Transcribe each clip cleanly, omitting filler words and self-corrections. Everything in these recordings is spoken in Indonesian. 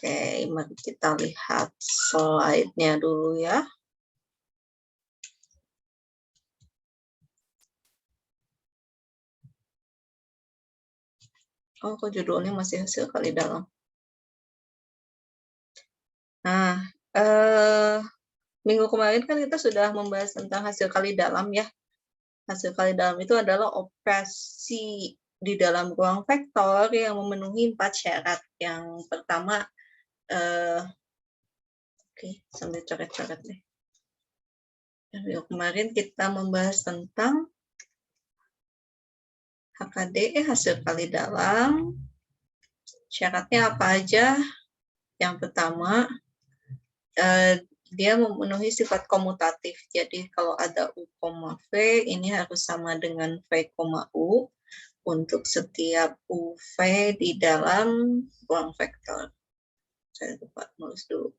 Oke, mari kita lihat slide-nya dulu ya. Oh, kok judulnya masih hasil kali dalam. Nah, minggu kemarin kan kita sudah membahas tentang hasil kali dalam ya. Hasil kali dalam itu adalah operasi di dalam ruang vektor yang memenuhi 4 syarat. Yang pertama, oke, sambil coret-coret deh. Minggu kemarin kita membahas tentang HKD, hasil kali dalam. Syaratnya apa aja? Yang pertama, dia memenuhi sifat komutatif. Jadi kalau ada U, V, ini harus sama dengan V, U untuk setiap UV di dalam ruang vektor. Saya lupa nulis dulu.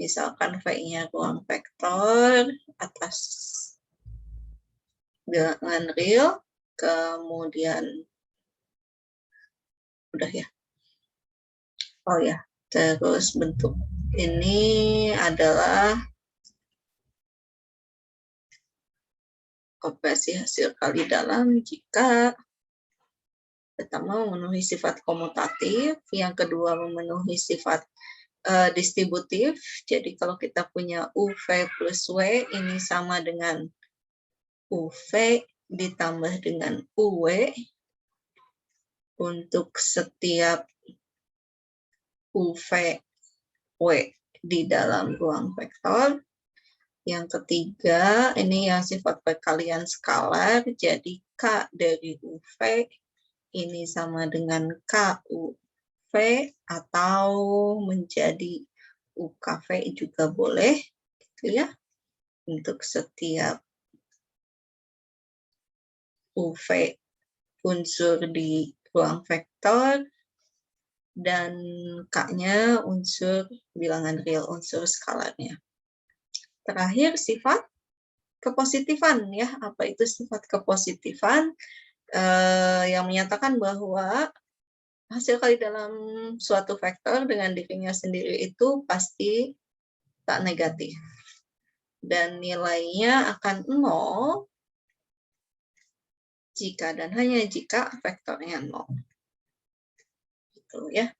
Misalkan V-nya ruang vektor atas bilangan real, kemudian udah ya. Oh ya, terus bentuk ini adalah operasi hasil kali dalam jika pertama memenuhi sifat komutatif, yang kedua memenuhi sifat distributif. Jadi kalau kita punya UV plus W ini sama dengan UV ditambah dengan UW untuk setiap UV W di dalam ruang vektor. Yang ketiga, ini yang sifat perkalian skalar, jadi K dari UV ini sama dengan KUV atau menjadi UKV juga boleh, gitu ya, untuk setiap UV unsur di ruang vektor dan K-nya unsur bilangan real, unsur skalarnya. Terakhir, sifat kepositifan ya. Apa itu sifat kepositifan? Yang menyatakan bahwa hasil kali dalam suatu vektor dengan dirinya sendiri itu pasti tak negatif. Dan nilainya akan 0 jika dan hanya jika vektornya 0. Gitu ya.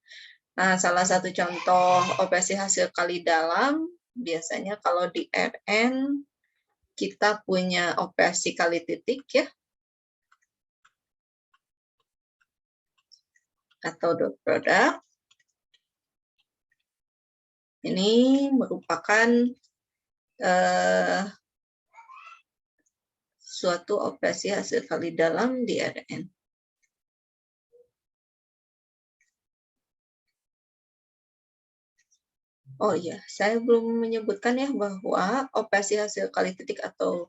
Nah, salah satu contoh operasi hasil kali dalam, biasanya kalau di Rn, kita punya operasi kali titik ya, atau dot product. Ini merupakan suatu operasi hasil kali dalam di Rn. Oh iya, saya belum menyebutkan ya bahwa operasi hasil kali titik atau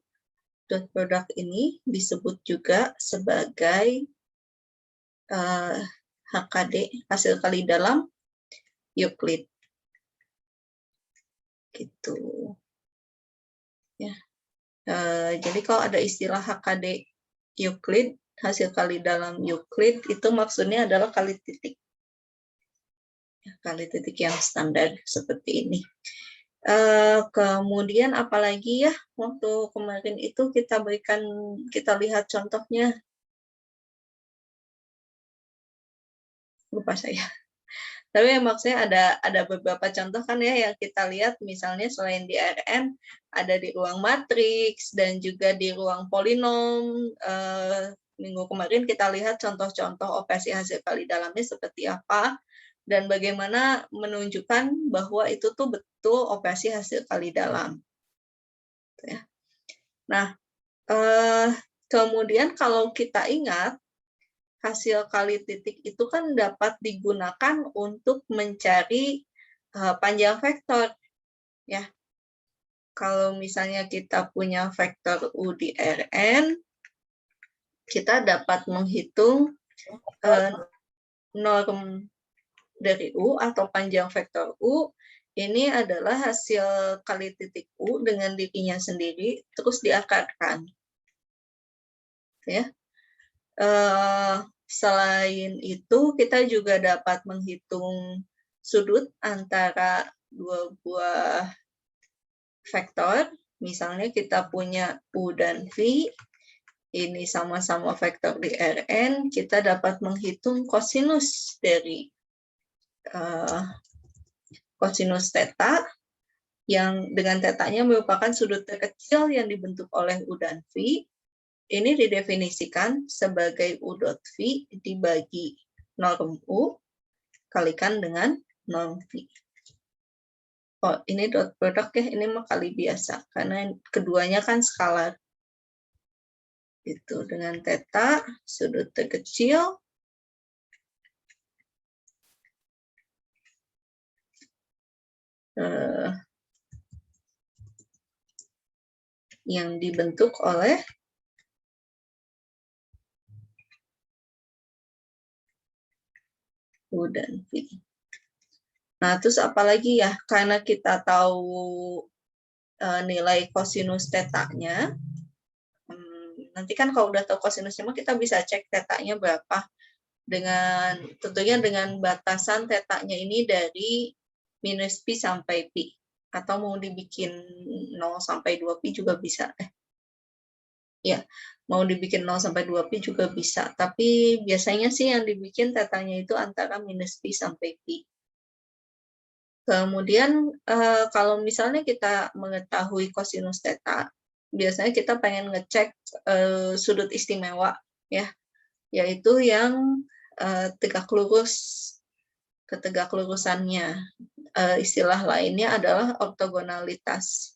dot product ini disebut juga sebagai HKD, hasil kali dalam Euclid. Gitu. Ya. Jadi kalau ada istilah HKD Euclid, hasil kali dalam Euclid itu maksudnya adalah kali titik. Ya, kali titik yang standar seperti ini. Kemudian apalagi ya, waktu kemarin itu kita lihat contohnya. Lupa saya. Tapi maksudnya ada beberapa contoh kan ya yang kita lihat, misalnya selain di Rn, ada di ruang matriks dan juga di ruang polinom. Minggu kemarin kita lihat contoh-contoh operasi hasil kali dalamnya seperti apa, dan bagaimana menunjukkan bahwa itu tuh betul operasi hasil kali dalam. Nah, kemudian kalau kita ingat, hasil kali titik itu kan dapat digunakan untuk mencari panjang vektor. Ya, kalau misalnya kita punya vektor U di Rn, kita dapat menghitung norm dari U atau panjang vektor U. Ini adalah hasil kali titik U dengan dirinya sendiri, terus diakarkan. Ya. Selain itu, kita juga dapat menghitung sudut antara dua buah vektor. Misalnya kita punya U dan V, ini sama-sama vektor di Rn, kita dapat menghitung kosinus dari kosinus theta, yang dengan tetanya merupakan sudut terkecil yang dibentuk oleh U dan V. Ini didefinisikan sebagai U dot V dibagi norm U kalikan dengan norm V. Oh, ini dot product ya, ini mah kali biasa, karena keduanya kan skalar. Itu dengan theta, sudut terkecil, yang dibentuk oleh U dan V. Nah, terus apalagi ya, karena kita tahu nilai kosinus tetanya, nanti kan kalau udah tahu kosinusnya, kita bisa cek tetanya berapa. Tentunya dengan batasan tetanya ini dari minus pi sampai pi. Atau mau dibikin 0 sampai 2pi juga bisa. Ya, mau dibikin 0 sampai 2pi juga bisa. Tapi biasanya sih yang dibikin tetanya itu antara minus pi sampai pi. Kemudian kalau misalnya kita mengetahui kosinus theta, biasanya kita pengen ngecek sudut istimewa, ya, yaitu yang tegak lurus, ketegak lurusannya. Istilah lainnya adalah ortogonalitas.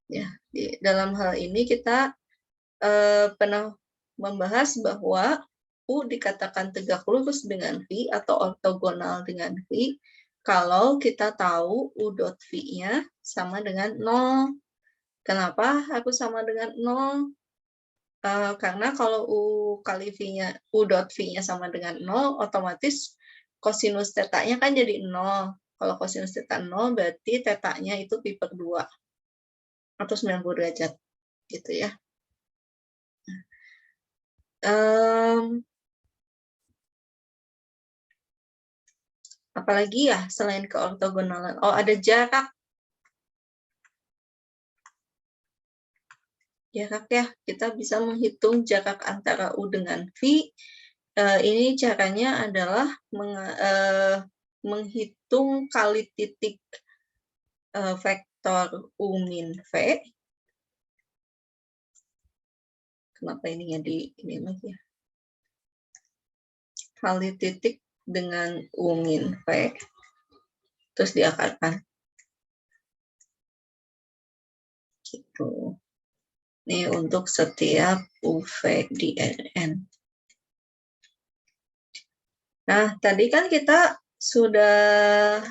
Ya, dalam hal ini kita pernah membahas bahwa U dikatakan tegak lurus dengan V atau ortogonal dengan V kalau kita tahu U dot V-nya sama dengan 0. Kenapa harus sama dengan 0? Karena kalau U kali V-nya, U dot V-nya sama dengan 0, otomatis kosinus tetanya kan jadi 0. Kalau kosinus theta 0, berarti tetanya itu pi per 2 atau 90 derajat. Gitu ya. Apalagi ya selain keortogonalan? Oh, ada jarak. Jarak ya, kita bisa menghitung jarak antara U dengan V. Ini caranya adalah menghitung kali titik vektor U min V. Kenapa ininya di ini lagi ya? Kali titik dengan U min V. Terus diakarkan. Gitu. Ini untuk setiap UV di Rn. Nah, tadi kan kita sudah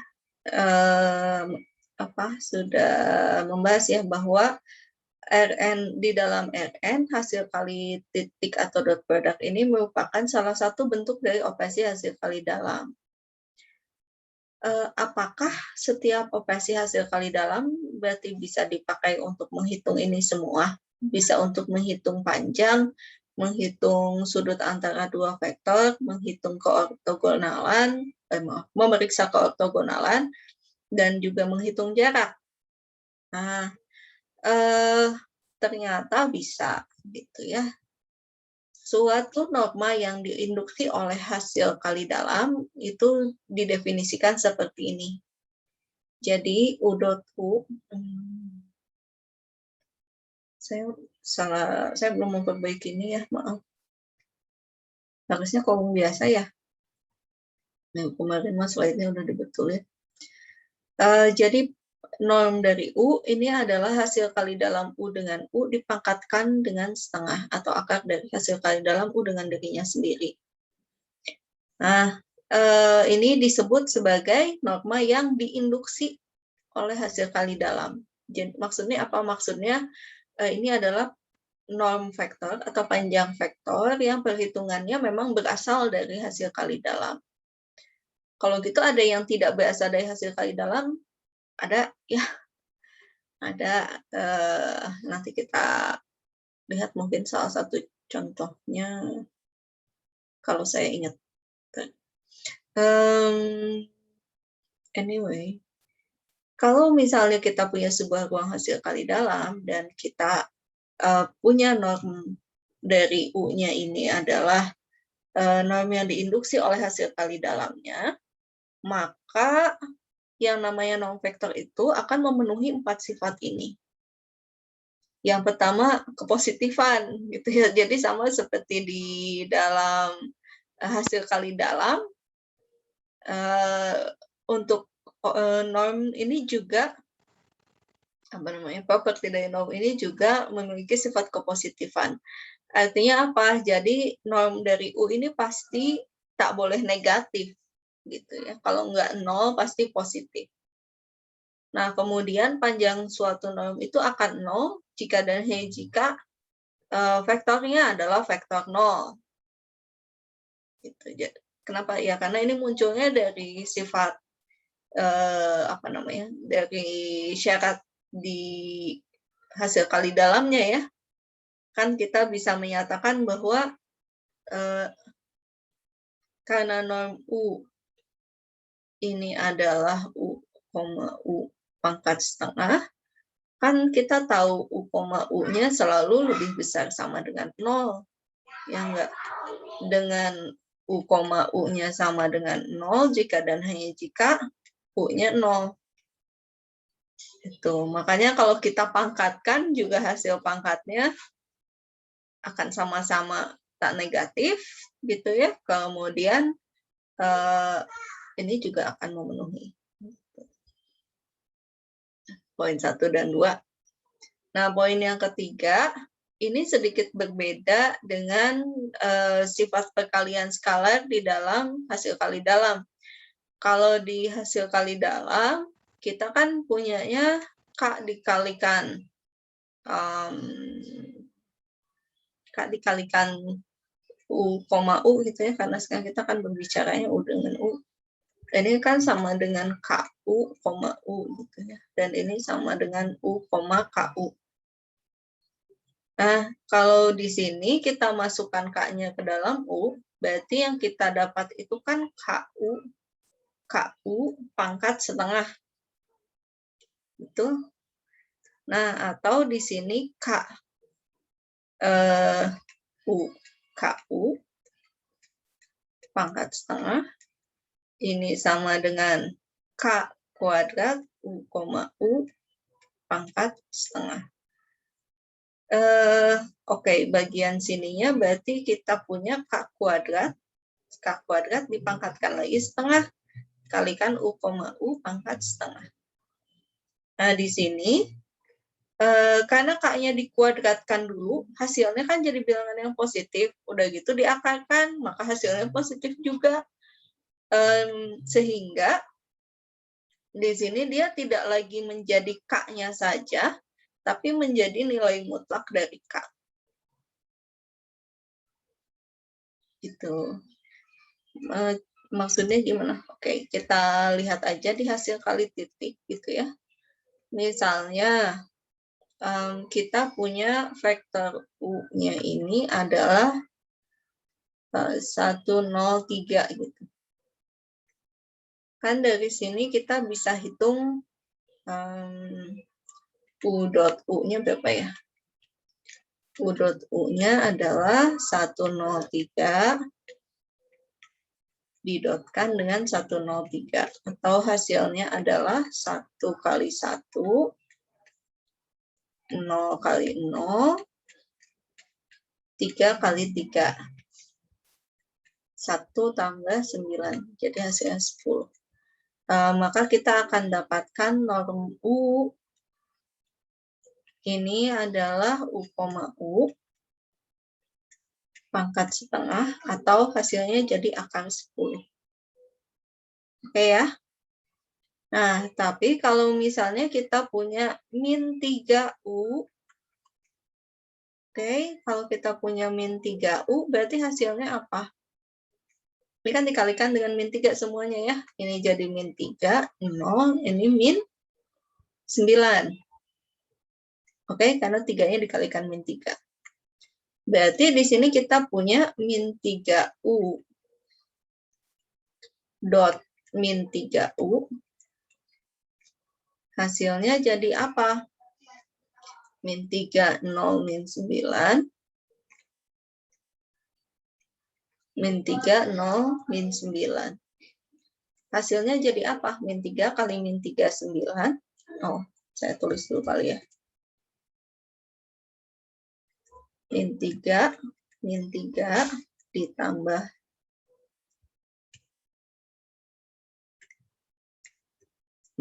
sudah membahas ya bahwa Rn di dalam Rn hasil kali titik atau dot product ini merupakan salah satu bentuk dari operasi hasil kali dalam. Apakah setiap operasi hasil kali dalam berarti bisa dipakai untuk menghitung ini semua? Bisa untuk menghitung panjang, menghitung sudut antara dua vektor, menghitung keortogonalan, memeriksa keortogonalan, dan juga menghitung jarak. Nah, ternyata bisa, gitu ya. Suatu norma yang diinduksi oleh hasil kali dalam itu didefinisikan seperti ini. Jadi U dot U, saya belum memperbaiki ini ya, maaf. Harusnya kolom biasa ya. Nah, kemarin mas slide-nya udah dibetulin. Jadi norm dari U ini adalah hasil kali dalam U dengan U dipangkatkan dengan setengah atau akar dari hasil kali dalam U dengan dirinya sendiri. Nah, ini disebut sebagai norma yang diinduksi oleh hasil kali dalam. Jadi, maksudnya apa? Maksudnya ini adalah norm vektor atau panjang vektor yang perhitungannya memang berasal dari hasil kali dalam. Kalau gitu ada yang tidak berasal dari hasil kali dalam, ada ya, ada nanti kita lihat mungkin salah satu contohnya. kalau saya ingat. Anyway, kalau misalnya kita punya sebuah ruang hasil kali dalam dan kita punya norm dari U-nya ini adalah norm yang diinduksi oleh hasil kali dalamnya, maka yang namanya norm vektor itu akan memenuhi 4 sifat ini. Yang pertama, kepositifan, gitu ya. Jadi sama seperti di dalam hasil kali dalam, untuk norm ini juga, properti dari norm ini juga memiliki sifat kepositifan. Artinya apa? Jadi norm dari U ini pasti tak boleh negatif, gitu ya. Kalau nggak nol pasti positif. Nah, kemudian panjang suatu norm itu akan nol jika dan hanya jika vektornya adalah vektor nol. Gitu. Kenapa? Ya karena ini munculnya dari sifat dari syarat di hasil kali dalamnya ya. Kan kita bisa menyatakan bahwa karena norm U ini adalah U, U pangkat setengah, kan kita tahu U, U-nya selalu lebih besar sama dengan 0. Ya enggak? Dengan U, U-nya sama dengan 0 jika dan hanya jika U-nya 0. Itu. Makanya kalau kita pangkatkan juga hasil pangkatnya akan sama-sama tak negatif gitu ya. Kemudian ini juga akan memenuhi poin 1 dan 2. Nah, poin yang ketiga, ini sedikit berbeda dengan sifat perkalian skalar di dalam hasil kali dalam. Kalau di hasil kali dalam, kita kan punyanya K dikalikan U, U gitu ya, karena sekarang kita kan berbicaranya U dengan U. Ini kan sama dengan KU, U gitu ya. Dan ini sama dengan U, KU. Nah, kalau di sini kita masukkan K-nya ke dalam U, berarti yang kita dapat itu kan KU pangkat setengah. Gitu. Nah, atau di sini KU pangkat setengah. Ini sama dengan K kuadrat U, U pangkat setengah. Oke, bagian sininya berarti kita punya K kuadrat dipangkatkan lagi setengah, kalikan U, U pangkat setengah. Nah, di sini, karena K-nya dikuadratkan dulu, hasilnya kan jadi bilangan yang positif. Udah gitu diakarkan, maka hasilnya positif juga. Sehingga di sini dia tidak lagi menjadi K-nya saja, tapi menjadi nilai mutlak dari K. Gitu. Maksudnya gimana? Oke, kita lihat aja di hasil kali titik gitu ya. Misalnya kita punya vektor U-nya ini adalah 103 gitu. Kan dari sini kita bisa hitung U dot U-nya berapa ya? U dot U-nya adalah 103 didotkan dengan 103. Atau hasilnya adalah 1 kali 1, 0 kali 0, 3 kali 3. 1 tambah 9. Jadi hasilnya 10. Maka kita akan dapatkan norm U ini adalah U, U pangkat setengah atau hasilnya jadi akar 10. Oke ya. Nah, tapi kalau misalnya kita punya min 3U, oke, kalau kita punya min 3U berarti hasilnya apa? Ini kan dikalikan dengan min 3 semuanya ya. Ini jadi min 3, 0, ini min 9. Oke, karena 3-nya dikalikan min 3. Berarti di sini kita punya min 3U dot min 3U. Hasilnya jadi apa? Min 3, 0, min 9. Min 3, 0, min 9. Hasilnya jadi apa? Min 3 kali min 3, 9. Oh, saya tulis dulu kali ya. Min 3 ditambah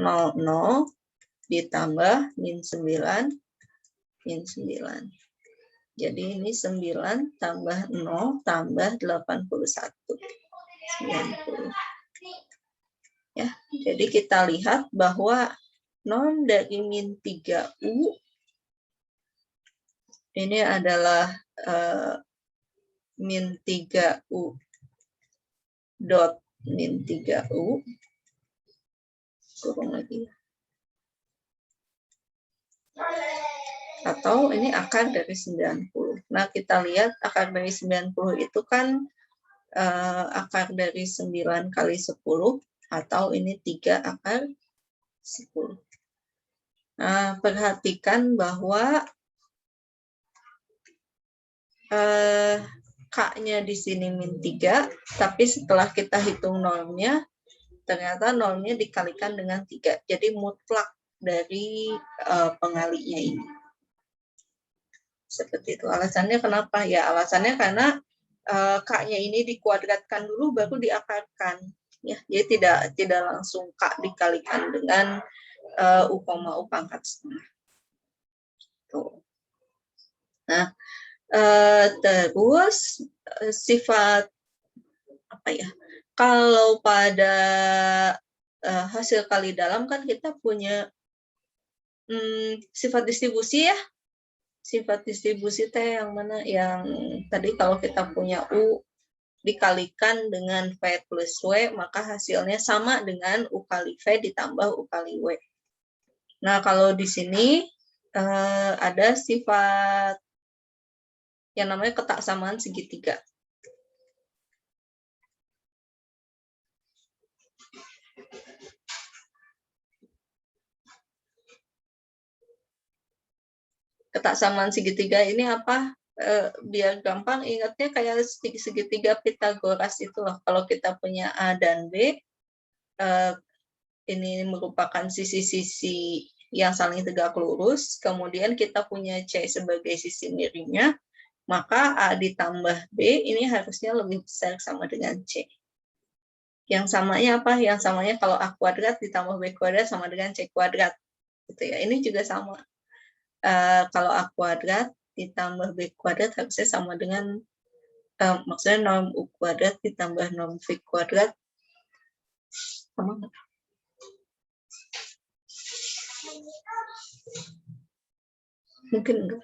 00 ditambah min 9. Jadi ini 9 tambah 0 tambah 81. 90. Ya, jadi kita lihat bahwa norm dari min 3U ini adalah min 3U dot min 3U kurang lagi. Atau ini akar dari 90. Nah, kita lihat akar dari 90 itu kan akar dari 9 kali 10 atau ini 3 akar 10. Nah, perhatikan bahwa K-nya di sini min 3, tapi setelah kita hitung normnya, ternyata normnya dikalikan dengan 3. Jadi mutlak dari pengalinya ini. Seperti itu. Alasannya kenapa? Ya, alasannya karena K-nya ini dikuadratkan dulu, baru diakarkan. Ya, jadi tidak langsung K dikalikan dengan U, U pangkat setengah. Tuh. Nah, terus sifat apa ya? Kalau pada hasil kali dalam kan kita punya sifat distribusi ya. Sifat distribusi teh yang mana? Yang tadi kalau kita punya U dikalikan dengan V plus W, maka hasilnya sama dengan U kali V ditambah U kali W. Nah, kalau di sini ada sifat yang namanya ketaksamaan segitiga. Ketaksamaan segitiga ini apa? Biar gampang ingatnya kayak segitiga Pythagoras itu loh. Kalau kita punya A dan B, ini merupakan sisi-sisi yang saling tegak lurus, kemudian kita punya C sebagai sisi miringnya, maka A ditambah B ini harusnya lebih besar sama dengan C. Yang samanya apa? Yang samanya kalau A kuadrat ditambah B kuadrat sama dengan C kuadrat. Gitu ya. Ini juga sama. Kalau A kuadrat ditambah B kuadrat harusnya sama dengan, maksudnya norm U kuadrat ditambah norm V kuadrat. Sama nggak? Mungkin enggak.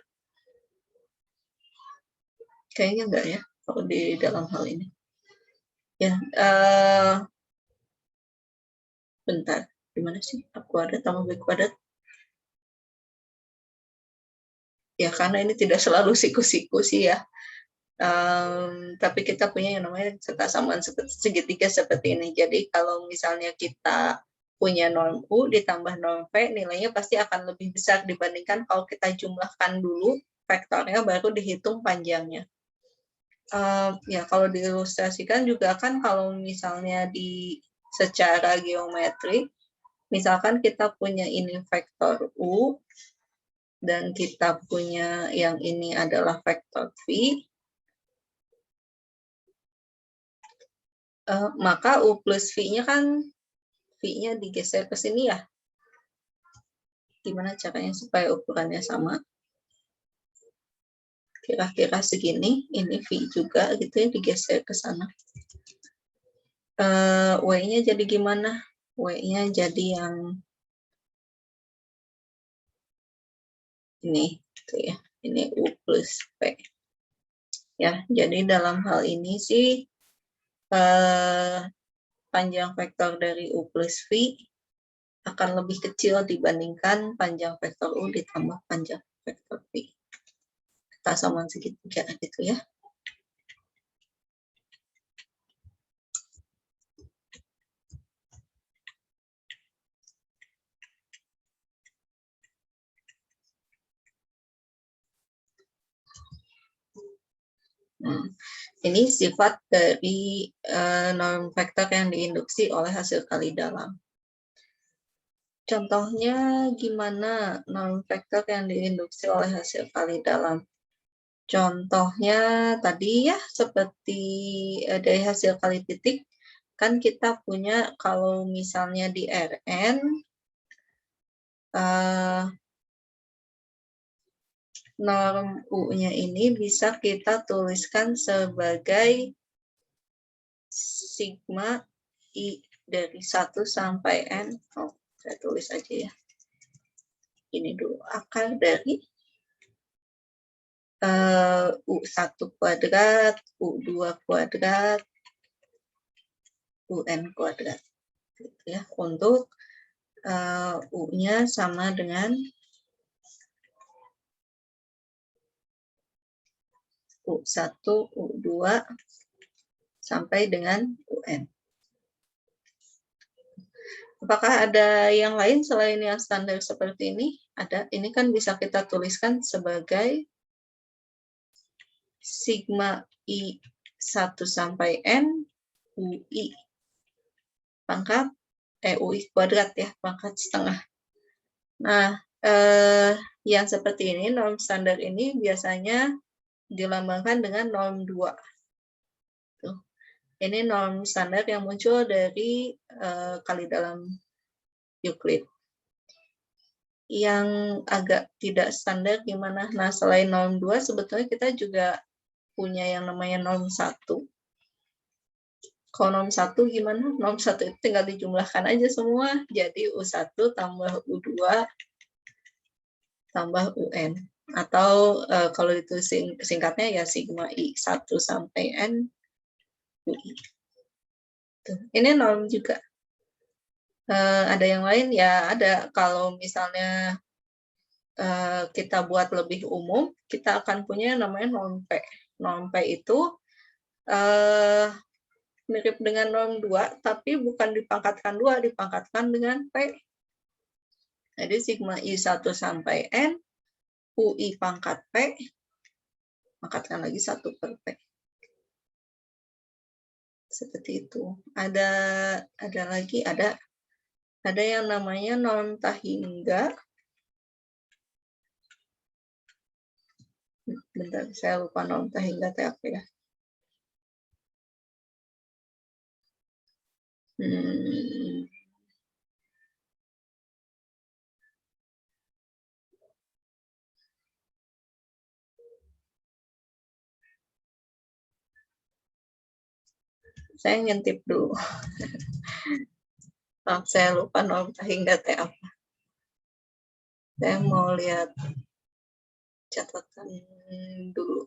Kayaknya enggak ya, kalau di dalam hal ini. Ya, bentar. Gimana sih? A kuadrat tambah B kuadrat? Ya, karena ini tidak selalu siku-siku sih ya. Tapi kita punya yang namanya ketaksamaan segitiga seperti ini. Jadi kalau misalnya kita punya norm U ditambah norm V, nilainya pasti akan lebih besar dibandingkan kalau kita jumlahkan dulu vektornya baru dihitung panjangnya. Ya kalau diilustrasikan juga kan kalau misalnya secara geometri, misalkan kita punya ini vektor U dan kita punya yang ini adalah vektor V, maka U plus V-nya kan V-nya digeser ke sini ya. Gimana caranya supaya ukurannya sama? Kira-kira segini, ini V juga gitu ya, digeser ke sana. W-nya jadi gimana? W-nya jadi yang ini, gitu ya. Ini U plus V. Ya, jadi dalam hal ini sih panjang vektor dari U plus V akan lebih kecil dibandingkan panjang vektor U ditambah panjang vektor V. rata sama segitiga gitu ya. Ini sifat dari norm vektor yang diinduksi oleh hasil kali dalam. Contohnya gimana norm vektor yang diinduksi oleh hasil kali dalam? Contohnya tadi ya seperti dari hasil kali titik, kan kita punya kalau misalnya di Rn, norm U-nya ini bisa kita tuliskan sebagai sigma I dari 1 sampai N. Oh, saya tulis aja ya. Ini dulu, akar dari U1 kuadrat, U2 kuadrat, UN kuadrat. Gitu ya. Untuk U-nya sama dengan U1, U2, sampai dengan UN. Apakah ada yang lain selain yang standar seperti ini? Ada. Ini kan bisa kita tuliskan sebagai sigma I 1 sampai N UI pangkat UI kuadrat ya, pangkat setengah. Nah, yang seperti ini, norm standar ini biasanya dilambangkan dengan norm 2. Tuh. Ini norm standar yang muncul dari kali dalam Euclid. Yang agak tidak standar gimana? Nah, selain norm 2, sebetulnya kita juga punya yang namanya norm 1. Kalau norm 1 gimana? Norm 1 itu tinggal dijumlahkan aja semua. Jadi U1 tambah U2 tambah UN. Atau kalau itu singkatnya ya sigma I 1 sampai N UI. Tuh. Ini norm juga. Ada yang lain? Ya ada. Kalau misalnya kita buat lebih umum, kita akan punya yang namanya norm P. Norm P itu mirip dengan norm 2, tapi bukan dipangkatkan 2, dipangkatkan dengan P. Jadi sigma I 1 sampai N, UI pangkat P, pangkatkan lagi 1 per P. Seperti itu. Ada lagi, ada yang namanya norm Tahingga. Bentar, saya lupa norm Tahingga itu apa ya. Saya ngintip dulu. Saya lupa norm Tahingga itu apa. Saya mau lihat catatan dulu.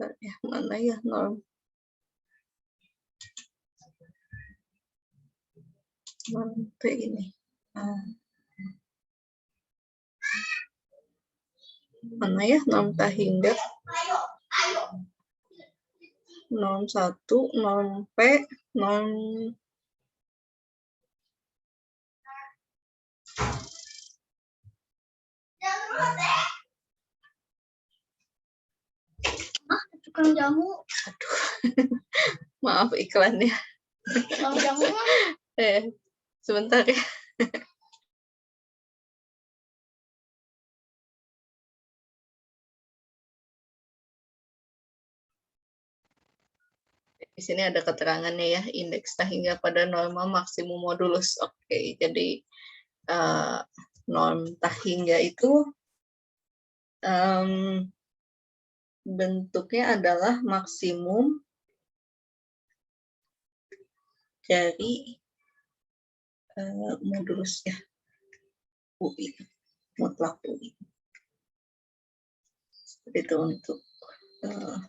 Ya, mana ya norm P ini? Mana ya norm Tahingga? Norm 1, norm P, norm Tukang jamu. Aduh. Maaf iklannya. Tukang jamu. Sebentar ya. Di sini ada keterangannya ya, indeks Tahingga pada norma maksimum modulus. Oke, jadi norm Tahingga itu bentuknya adalah maksimum dari modulus ya UI. mutlak UI. Seperti itu untuk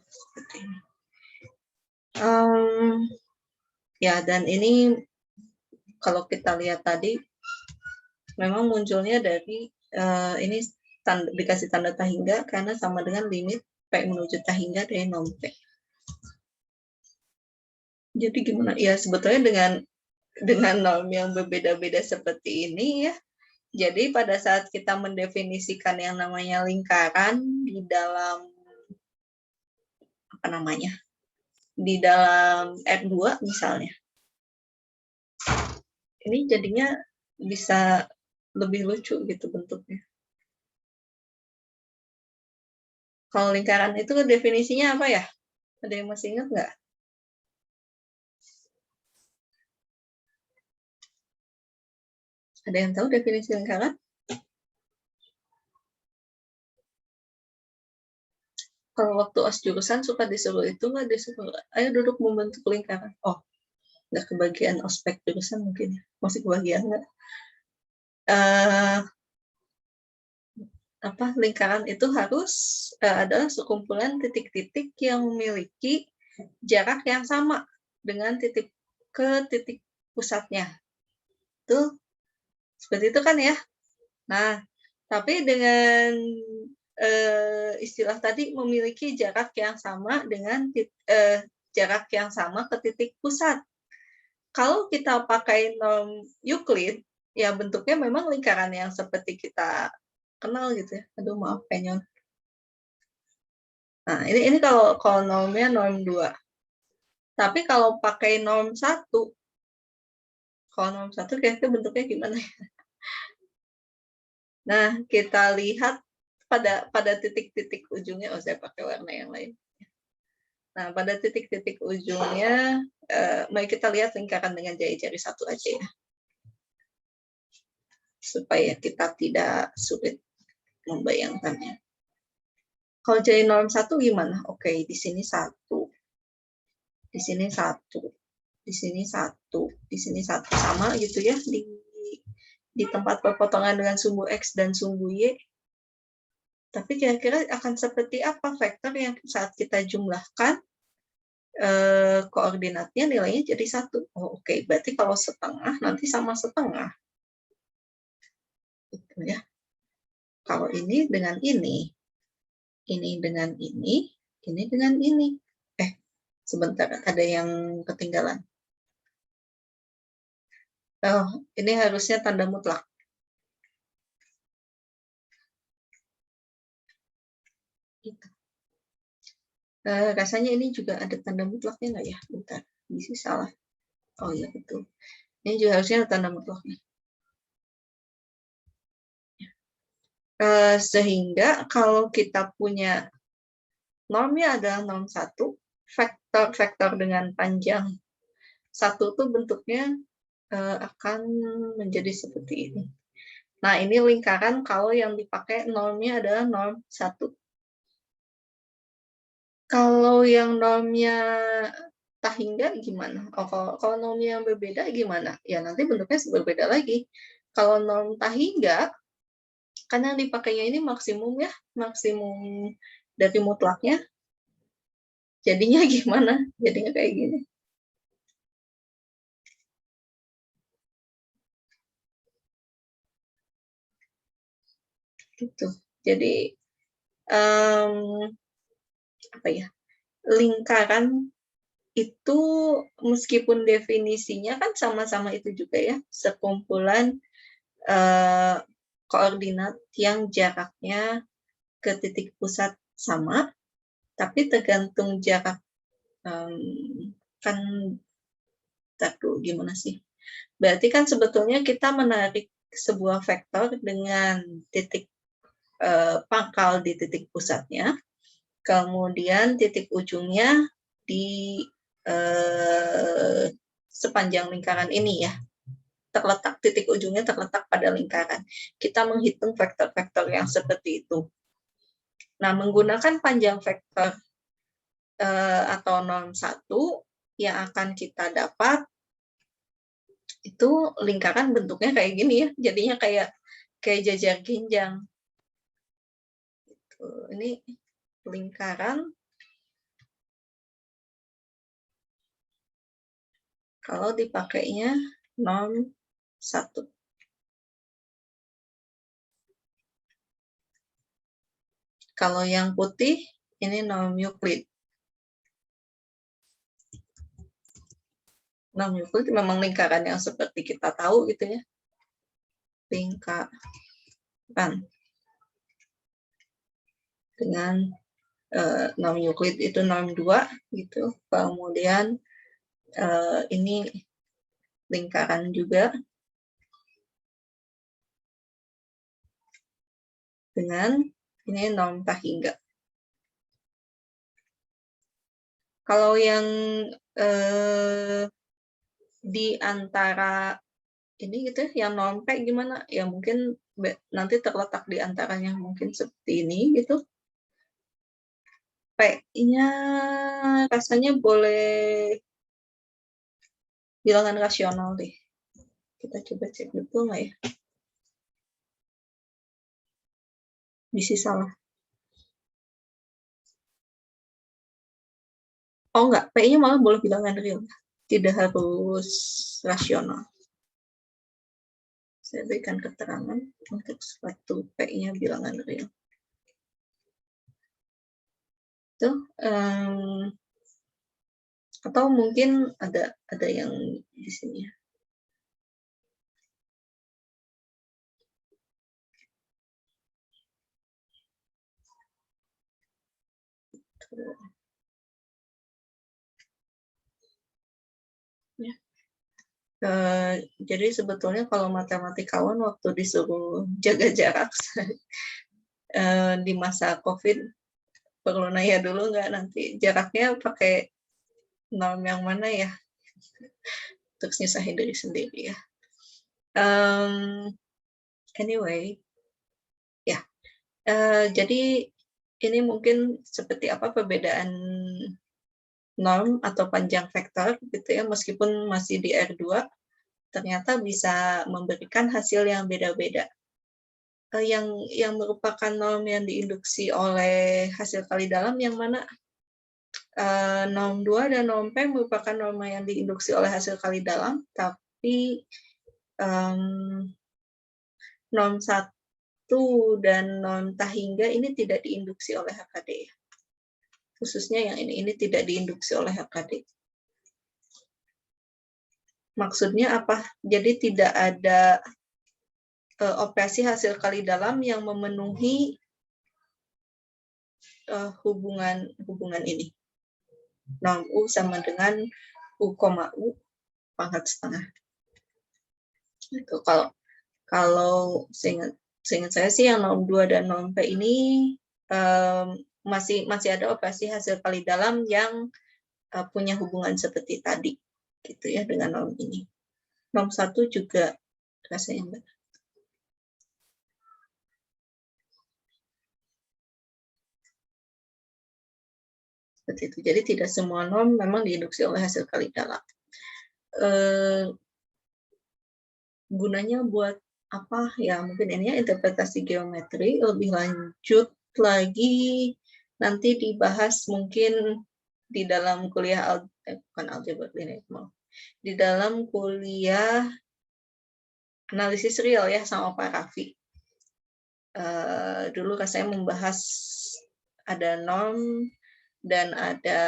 seperti ini. Ya, dan ini kalau kita lihat tadi memang munculnya dari ini dikasih tanda tahingga karena sama dengan limit P menuju tahingga dari norm P. Jadi gimana? Ya sebetulnya dengan norm yang berbeda-beda seperti ini ya. Jadi pada saat kita mendefinisikan yang namanya lingkaran di dalam apa namanya? Di dalam R2 misalnya. Ini jadinya bisa lebih lucu gitu bentuknya. Kalau lingkaran itu definisinya apa ya? Ada yang masih ingat nggak? Ada yang tahu definisi lingkaran? Kalau waktu OS jurusan suka disuruh itu nggak disuruh, ayo duduk membentuk lingkaran. Oh, nggak kebagian ospek jurusan mungkin ya. Masih kebagian nggak? Lingkaran itu harus adalah sekumpulan titik-titik yang memiliki jarak yang sama dengan titik pusatnya. Itu seperti itu kan ya. Nah, tapi dengan istilah tadi memiliki jarak yang sama dengan jarak yang sama ke titik pusat. Kalau kita pakai norm Euclid, ya bentuknya memang lingkaran yang seperti kita kenal gitu ya. Aduh maaf penyon. Nah, ini kalau normnya norm 2. Tapi kalau pakai norm 1, kalau norm 1 kira-kira bentuknya gimana ya? Nah, kita lihat pada titik-titik ujungnya, saya pakai warna yang lain. Nah, pada titik-titik ujungnya, mari kita lihat lingkaran dengan jari-jari satu aja ya. Supaya kita tidak sulit membayangkannya. Kalau jari norm 1 gimana? Oke, di sini 1. Di sini 1. Di sini 1. Di sini 1. Sama gitu ya, di tempat perpotongan dengan sumbu X dan sumbu Y. Tapi kira-kira akan seperti apa vektor yang saat kita jumlahkan koordinatnya nilainya jadi 1. Oh, oke. Berarti kalau setengah nanti sama setengah. Gitu ya. Kalau ini dengan ini dengan ini dengan ini. Sebentar, ada yang ketinggalan. Oh, ini harusnya tanda mutlak. Gitu. Rasanya ini juga ada tanda mutlaknya nggak ya? Bentar, bisa salah. Oh iya, betul. Ini juga harusnya ada tanda mutlaknya. Sehingga kalau kita punya normnya adalah norm 1, vektor-vektor dengan panjang 1 tuh bentuknya akan menjadi seperti ini. Nah, ini lingkaran kalau yang dipakai normnya adalah norm 1. Kalau yang normnya tahingga gimana? Oh, kalau normnya yang berbeda gimana? Ya, nanti bentuknya berbeda lagi. Kalau norm tahingga, kan yang dipakainya ini maksimum ya, maksimum dari mutlaknya. Jadinya gimana? Jadinya kayak gini. Gitu. Jadi apa ya? Lingkaran itu meskipun definisinya kan sama-sama itu juga ya, sekumpulan koordinat yang jaraknya ke titik pusat sama, tapi tergantung jarak kan gimana sih? Berarti kan sebetulnya kita menarik sebuah vektor dengan titik pangkal di titik pusatnya, kemudian titik ujungnya di sepanjang lingkaran ini ya. Titik ujungnya terletak pada lingkaran. Kita menghitung vektor-vektor yang seperti itu. Nah, menggunakan panjang vektor atau norm 1 yang akan kita dapat itu lingkaran bentuknya kayak gini ya. Jadinya kayak kayak jajar ginjang. Gitu. Ini lingkaran. Kalau dipakainya norm 1. Kalau yang putih, ini norm Euclid. Norm Euclid memang lingkaran yang seperti kita tahu gitu ya. Lingkaran. Dengan norm Euclid itu norm 2 gitu. Kemudian ini lingkaran juga dengan ini norm Tahingga. Kalau yang di antara ini gitu yang norm P gimana? Ya mungkin nanti terletak di antaranya mungkin seperti ini gitu. P-nya rasanya boleh bilangan rasional deh. Kita coba cek betul nggak ya? Bisa salah. Oh enggak, P-nya malah boleh bilangan real. Tidak harus rasional. Saya berikan keterangan untuk suatu P-nya bilangan real. Tuh, atau mungkin ada yang di sini ya. Ya. Jadi sebetulnya kalau matematikawan waktu disuruh jaga jarak di masa COVID, perlu nanya dulu nggak nanti jaraknya pakai norm yang mana ya, untuk nyusahin diri sendiri ya. Anyway, ya. Jadi ini mungkin seperti apa perbedaan norm atau panjang vektor gitu ya, meskipun masih di R2 ternyata bisa memberikan hasil yang beda-beda. Yang merupakan norm yang diinduksi oleh hasil kali dalam yang mana? Norm 2 dan norm P merupakan norma yang diinduksi oleh hasil kali dalam, tapi norm 1 dan norm Tahingga ini tidak diinduksi oleh HKD. Khususnya yang ini tidak diinduksi oleh HKD. Maksudnya apa? Jadi tidak ada operasi hasil kali dalam yang memenuhi hubungan ini. Norm U sama dengan U, U pangkat setengah. Itu kalau seingat saya sih yang norm 2 dan norm P ini masih ada operasi hasil kali dalam yang punya hubungan seperti tadi gitu ya dengan norm ini. Norm 1 juga rasanya benar. Seperti itu. Jadi tidak semua norm memang diinduksi oleh hasil kali dalam. Gunanya buat apa ya, mungkin ini ya interpretasi geometri. Lebih lanjut lagi nanti dibahas mungkin di dalam kuliah bukan algebra linear, di dalam kuliah analisis real ya sama Pak Raffi. Dulu saya membahas ada norm dan ada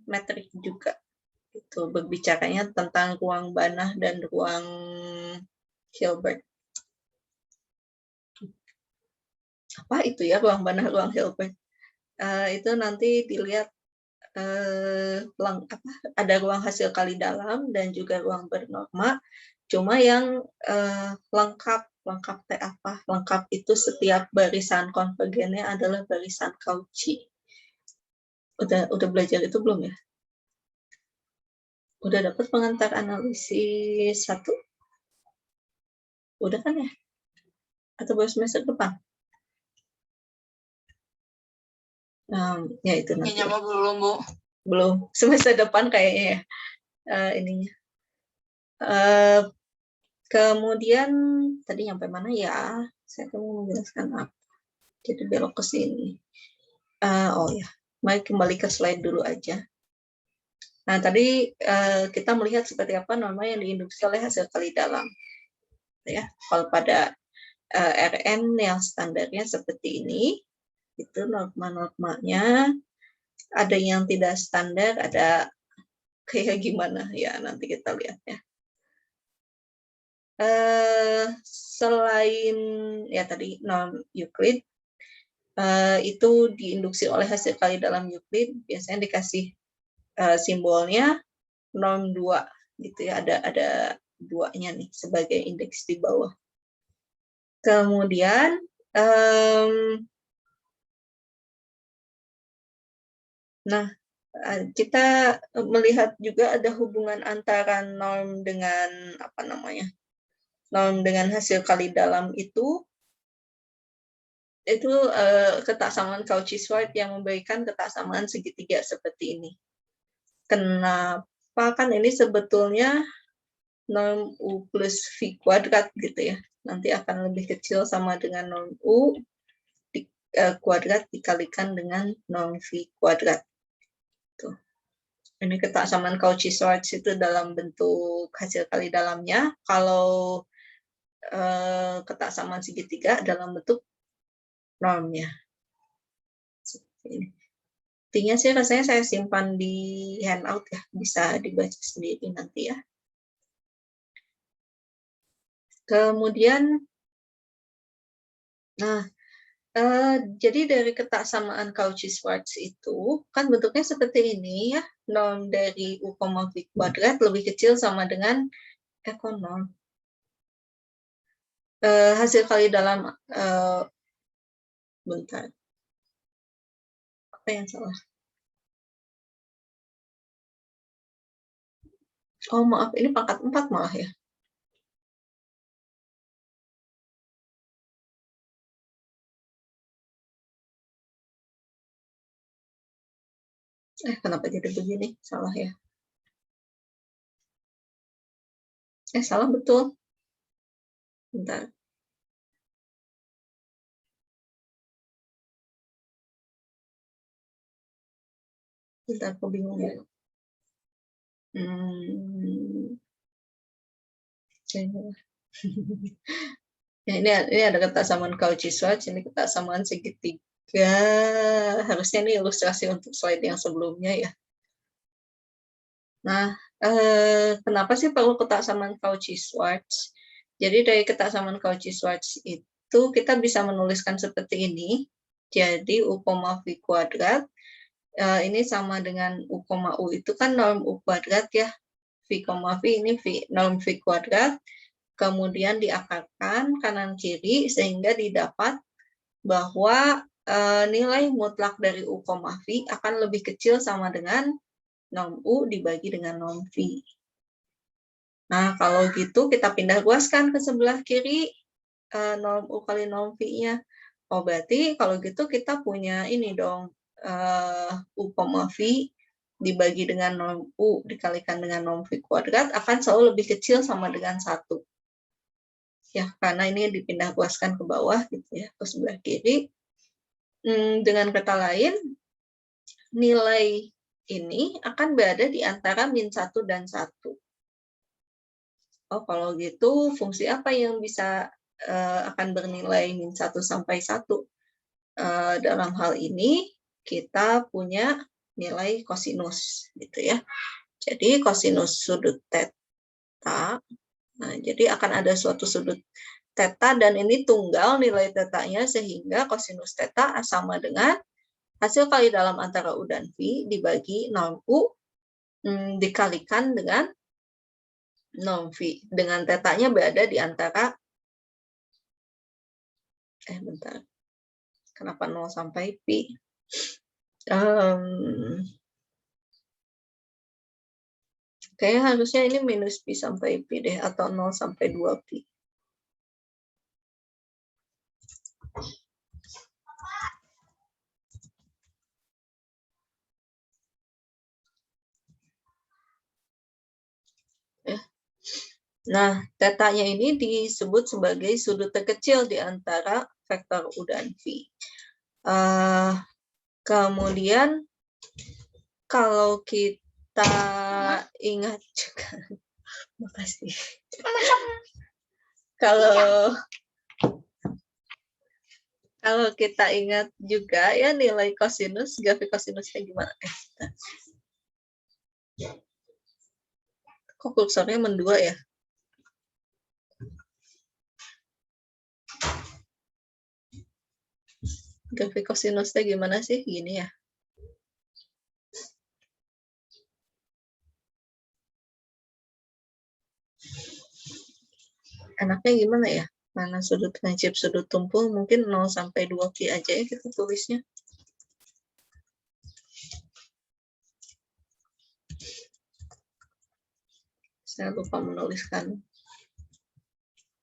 metrik juga. Itu berbicaranya tentang ruang Banach dan ruang Hilbert. Apa itu ya ruang Banach, ruang Hilbert? Itu nanti dilihat ada ruang hasil kali dalam dan juga ruang bernorma. Cuma yang lengkap teh apa? Lengkap itu setiap barisan konvergennya adalah barisan Cauchy. Udah belajar itu belum ya? Udah dapat pengantar analisis 1? Udah kan ya? Atau baru semester depan? Ya itu nanti. Kayaknya belum, Bu. Belum. Semester depan kayaknya ya ininya. Kemudian tadi sampai mana ya? Saya mau menjelaskan apa? Jadi belok ke sini. Oh ya, mari kembali ke slide dulu aja. Nah, tadi kita melihat seperti apa norma yang diinduksi oleh hasil kali dalam. Ya, kalau pada RN yang standarnya seperti ini, itu norma-normanya. Ada yang tidak standar, ada kayak gimana ya, nanti kita lihat ya. Selain ya tadi norm Euclid, itu diinduksi oleh hasil kali dalam Euclid, biasanya dikasih simbolnya norm 2 gitu ya, ada 2-nya nih sebagai indeks di bawah. Kemudian nah, kita melihat juga ada hubungan antara norm dengan apa namanya? Norm dengan hasil kali dalam itu ketaksamaan Cauchy-Schwarz yang memberikan ketaksamaan segitiga seperti ini. Kenapa? Kan ini sebetulnya norm U plus V kuadrat gitu ya. Nanti akan lebih kecil sama dengan norm U kuadrat dikalikan dengan norm V kuadrat. Tuh. Ini ketaksamaan Cauchy-Schwarz itu dalam bentuk hasil kali dalamnya. Kalau ketaksamaan segitiga dalam bentuk normnya. Seperti ini. Intinya sih rasanya saya simpan di handout ya, bisa dibaca sendiri nanti ya. Kemudian, nah, jadi dari ketaksamaan Cauchy-Schwarz itu kan bentuknya seperti ini ya, norm dari U, V kuadrat lebih kecil sama dengan ekonorm. Hasil kali dalam, bentar, apa yang salah? Oh maaf, ini pangkat 4 malah ya. Kenapa jadi begini? Salah ya. Salah betul. Bentar. Bentar, aku bingung ya. Ya, ini ada ketaksamaan Cauchy-Schwarz, ini ketaksamaan segitiga. Harusnya ini ilustrasi untuk slide yang sebelumnya ya. Nah, kenapa sih perlu ketaksamaan Cauchy-Schwarz? Jadi dari ketaksamaan Cauchy-Schwarz itu kita bisa menuliskan seperti ini. Jadi U, V kuadrat ini sama dengan U, U itu kan norm U kuadrat ya. V, V ini norm V kuadrat. Kemudian diakarkan kanan kiri sehingga didapat bahwa nilai mutlak dari U, V akan lebih kecil sama dengan norm U dibagi dengan norm V. Nah, kalau gitu kita pindah luaskan ke sebelah kiri norm U kali norm V-nya. Oh, berarti kalau gitu kita punya ini dong, U, V dibagi dengan norm U dikalikan dengan norm V kuadrat akan selalu lebih kecil sama dengan 1. Ya, karena ini dipindah luaskan ke bawah gitu ya, ke sebelah kiri. Dengan kata lain, nilai ini akan berada di antara min 1 dan 1. Oh, kalau gitu fungsi apa yang bisa akan bernilai min 1 sampai 1? Dalam hal ini kita punya nilai kosinus gitu ya. Jadi kosinus sudut theta. Nah, jadi akan ada suatu sudut theta dan ini tunggal nilai tetanya sehingga kosinus theta sama dengan hasil kali dalam antara U dan V dibagi norm U dikalikan dengan norm V. Dengan tetanya berada di antara bentar. Kenapa 0 sampai pi? Kayaknya harusnya ini minus pi sampai pi deh, atau 0 sampai 2 pi. Nah, tetanya ini disebut sebagai sudut terkecil di antara vektor U dan V. Kemudian kalau kita ingat juga, makasih. Kalau kita ingat juga ya nilai kosinus, grafik kosinusnya gimana? Kok kursornya mendua ya? Grafik kosinusnya gimana sih? Gini ya. Enaknya gimana ya? Mana sudut prinsip sudut tumpul, mungkin 0 sampai 2 pi aja ya kita tulisnya. Saya lupa menuliskan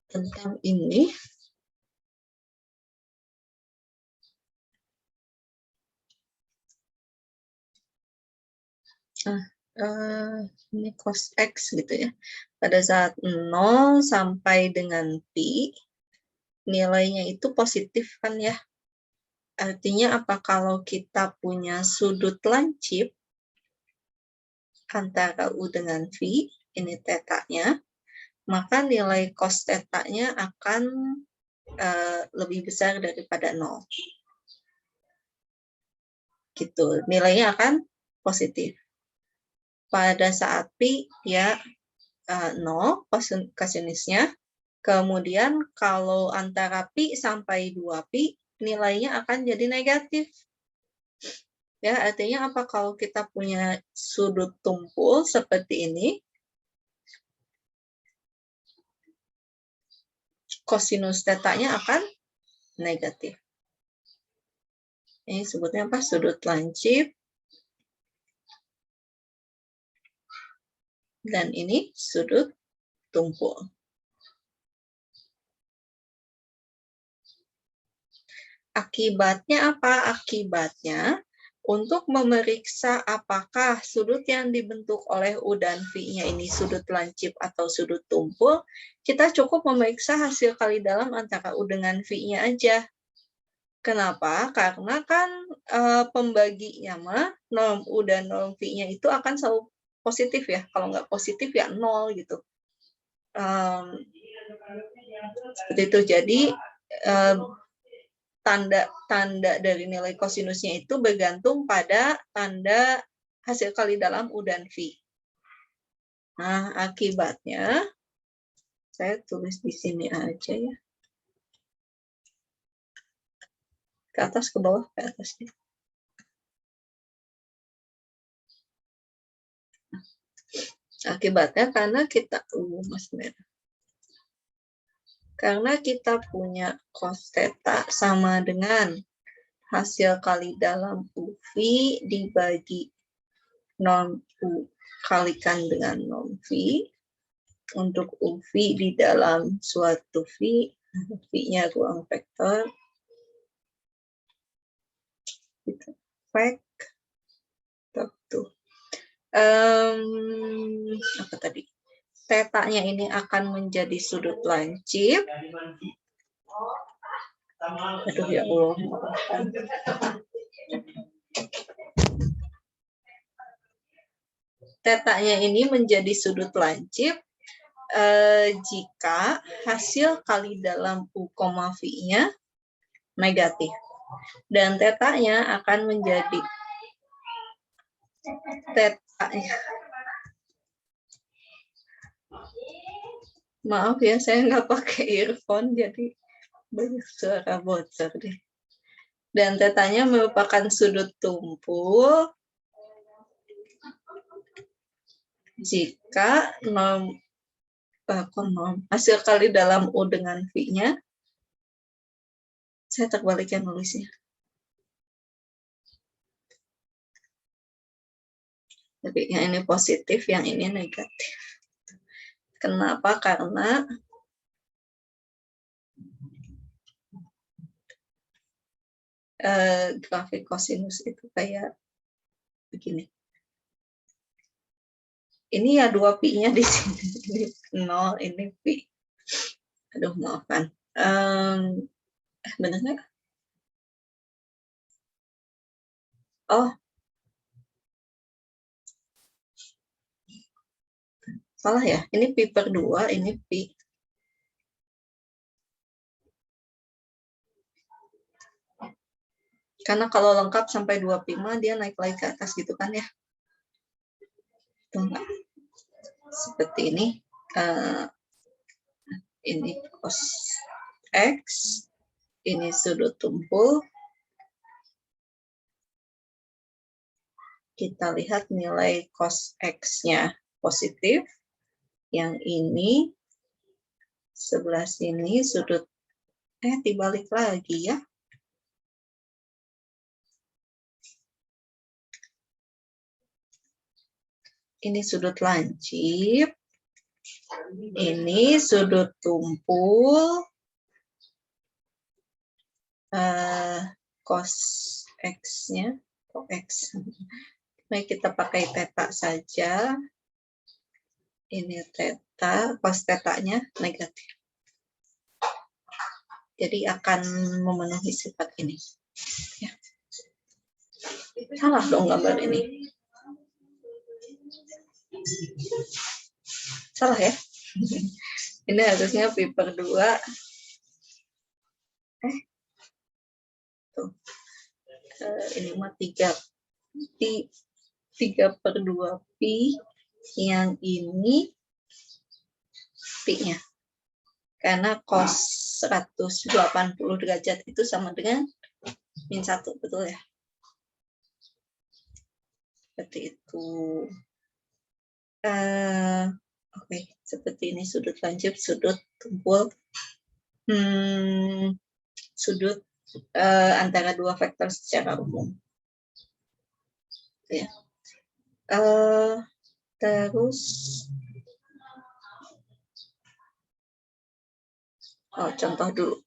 tentang ini. Ini cos X gitu ya. Pada saat 0 sampai dengan pi, nilainya itu positif kan ya. Artinya apa? Kalau kita punya sudut lancip antara U dengan V, ini tetanya, maka nilai cos tetanya akan lebih besar daripada 0. Gitu. Nilainya akan positif. Pada saat pi ya 0 kosinusnya. Kemudian kalau antara pi sampai 2 pi nilainya akan jadi negatif. Ya, artinya apa? Kalau kita punya sudut tumpul seperti ini, kosinus tetanya akan negatif. Ini sebutnya apa? Sudut lancip. Dan ini sudut tumpul. Akibatnya apa? Akibatnya untuk memeriksa apakah sudut yang dibentuk oleh U dan V-nya ini sudut lancip atau sudut tumpul, kita cukup memeriksa hasil kali dalam antara U dengan V-nya aja. Kenapa? Karena kan pembaginya mah norm U dan norm V-nya itu akan selalu positif ya. Kalau nggak positif ya 0 gitu. Seperti itu. Jadi tanda dari nilai kosinusnya itu bergantung pada tanda hasil kali dalam U dan V. Nah, akibatnya, saya tulis di sini aja ya. Ke atas, ke bawah, ke atas. Akibatnya karena kita, karena kita punya cos theta sama dengan hasil kali dalam UV dibagi norm U kalikan dengan norm V. Untuk UV di dalam suatu V, V-nya ruang vektor. Apa tadi? Tetanya ini akan menjadi sudut lancip. Aduh ya Allah. Tetanya ini menjadi sudut lancip jika hasil kali dalam U, V-nya negatif. Dan tetanya akan menjadi tetanya. Maaf ya, saya nggak pakai earphone, jadi banyak suara bocor deh. Dan tetanya merupakan sudut tumpul jika norm hasil kali dalam U dengan V-nya, saya terbalikin nulisnya. Jadi yang ini positif, yang ini negatif. Kenapa? Karena grafik kosinus itu kayak begini. Ini ya 2 pi-nya di sini. Ini 0, ini pi. Aduh, maafkan. Benar nggak? Oh, salah ya. Ini pi per 2, ini pi. Karena kalau lengkap sampai 2 pi mah dia naik lagi ke atas gitu kan ya. Tuh enggak. Seperti ini. Ini cos X. Ini sudut tumpul. Kita lihat nilai cos X-nya positif. Yang ini sebelah sini sudut dibalik lagi ya. Ini sudut lancip. Ini sudut tumpul. Cos X-nya. Cos X. Baik, kita pakai theta saja. Ini theta, cos theta-nya negatif. Jadi akan memenuhi sifat ini. Ya. Salah dong gambar ini. Salah ya. Ini harusnya pi per 2. Tuh. Ini mah 3 pi. 3 per 2 pi. Yang ini pi-nya. Karena cos 180 derajat itu sama dengan min 1, betul ya? Seperti itu. Oke, seperti ini sudut lancip, sudut tumpul, sudut antara dua vektor secara umum. Ya. Terus, contoh dulu.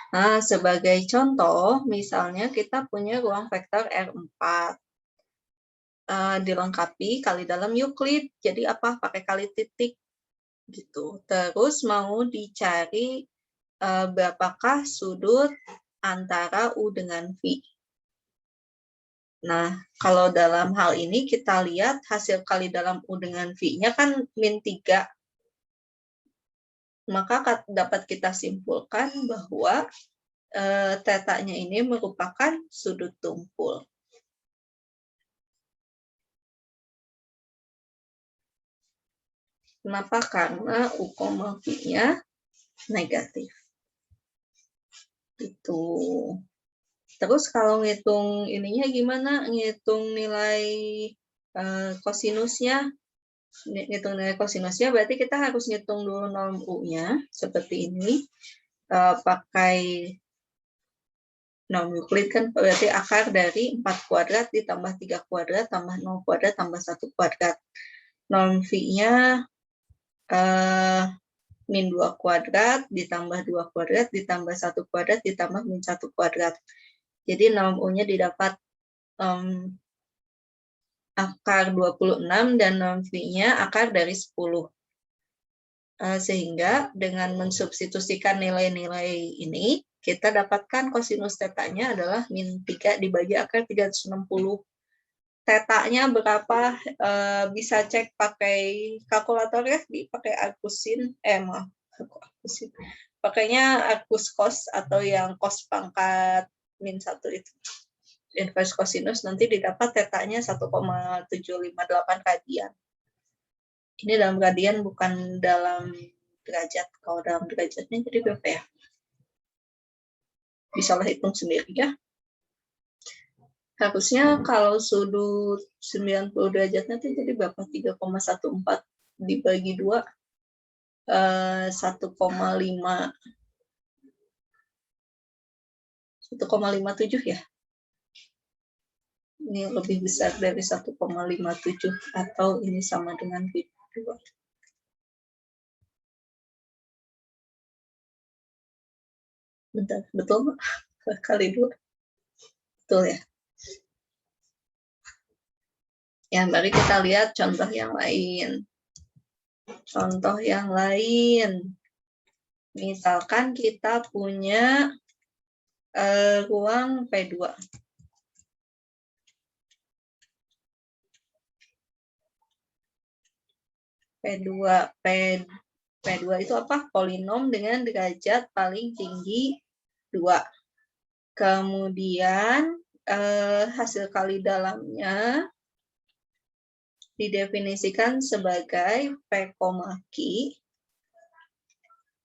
Nah, sebagai contoh, misalnya kita punya ruang vektor R4. Dilengkapi kali dalam Euclid. Jadi apa? Pakai kali titik. Gitu. Terus mau dicari berapakah sudut antara U dengan V. Nah, kalau dalam hal ini kita lihat hasil kali dalam U dengan V-nya kan min 3. Maka dapat kita simpulkan bahwa theta-nya ini merupakan sudut tumpul. Kenapa? Karena U, V-nya negatif. Itu. Terus kalau ngitung ininya gimana? Ngitung nilai kosinusnya. Ngitung nilai kosinusnya berarti kita harus ngitung dulu norm U-nya. Seperti ini. Pakai norm Euclid kan berarti akar dari 4 kuadrat ditambah 3 kuadrat tambah 0 kuadrat tambah 1 kuadrat. Norm V-nya min 2 kuadrat ditambah 2 kuadrat ditambah 1 kuadrat ditambah min 1 kuadrat. Jadi norm U-nya didapat akar 26 dan norm V-nya akar dari 10. Sehingga dengan mensubstitusikan nilai-nilai ini, kita dapatkan kosinus theta-nya adalah min 3 dibagi akar 360. Theta-nya berapa? Bisa cek pakai kalkulator ya, dipakai arkusin, arkusin. Pakainya arkus cos atau yang cos pangkat min 1 itu. Inverse cosinus nanti didapat theta-nya 1,758 radian. Ini dalam radian bukan dalam derajat. Kalau dalam derajatnya jadi berapa ya? Bisalah hitung sendiri ya. Harusnya kalau sudut 90 derajatnya itu jadi berapa? 3,14 dibagi 2, 1,57 ya. Ini lebih besar dari 1,57 atau ini sama dengan V2. Bentar, betul nggak? Kali 2. Betul ya? Ya, mari kita lihat contoh yang lain. Contoh yang lain. Misalkan kita punya ruang P2. P2 itu apa? Polinom dengan derajat paling tinggi 2. Kemudian hasil kali dalamnya didefinisikan sebagai P, Q.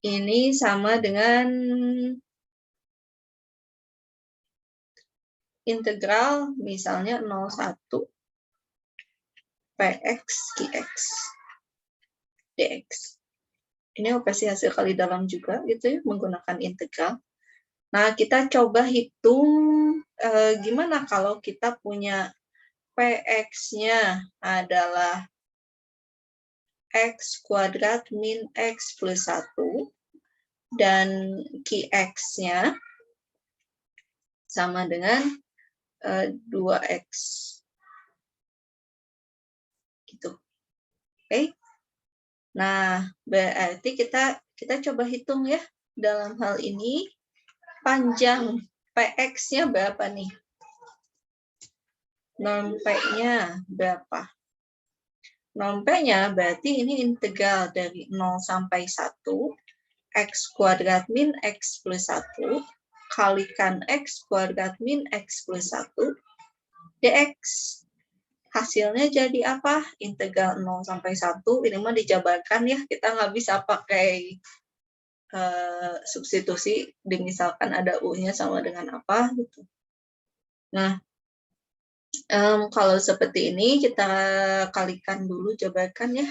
Ini sama dengan integral misalnya 01 Px Qx dx. Ini operasi hasil kali dalam juga gitu ya, menggunakan integral. Nah, kita coba hitung gimana kalau kita punya Px-nya adalah x kuadrat min x plus 1 dan Qx-nya sama dengan 2x. Gitu. Oke. Nah, berarti kita coba hitung ya. Dalam hal ini panjang Px-nya berapa nih? Norm P-nya berapa? Norm P-nya berarti ini integral dari 0 sampai 1 x kuadrat min x plus 1 kalikan x kuadrat min x plus 1 dx. Hasilnya jadi apa? Integral 0 sampai 1. Ini mah dijabarkan ya. Kita nggak bisa pakai substitusi. Misalkan ada U-nya sama dengan apa gitu. Nah, kalau seperti ini kita kalikan dulu, jabarkan ya.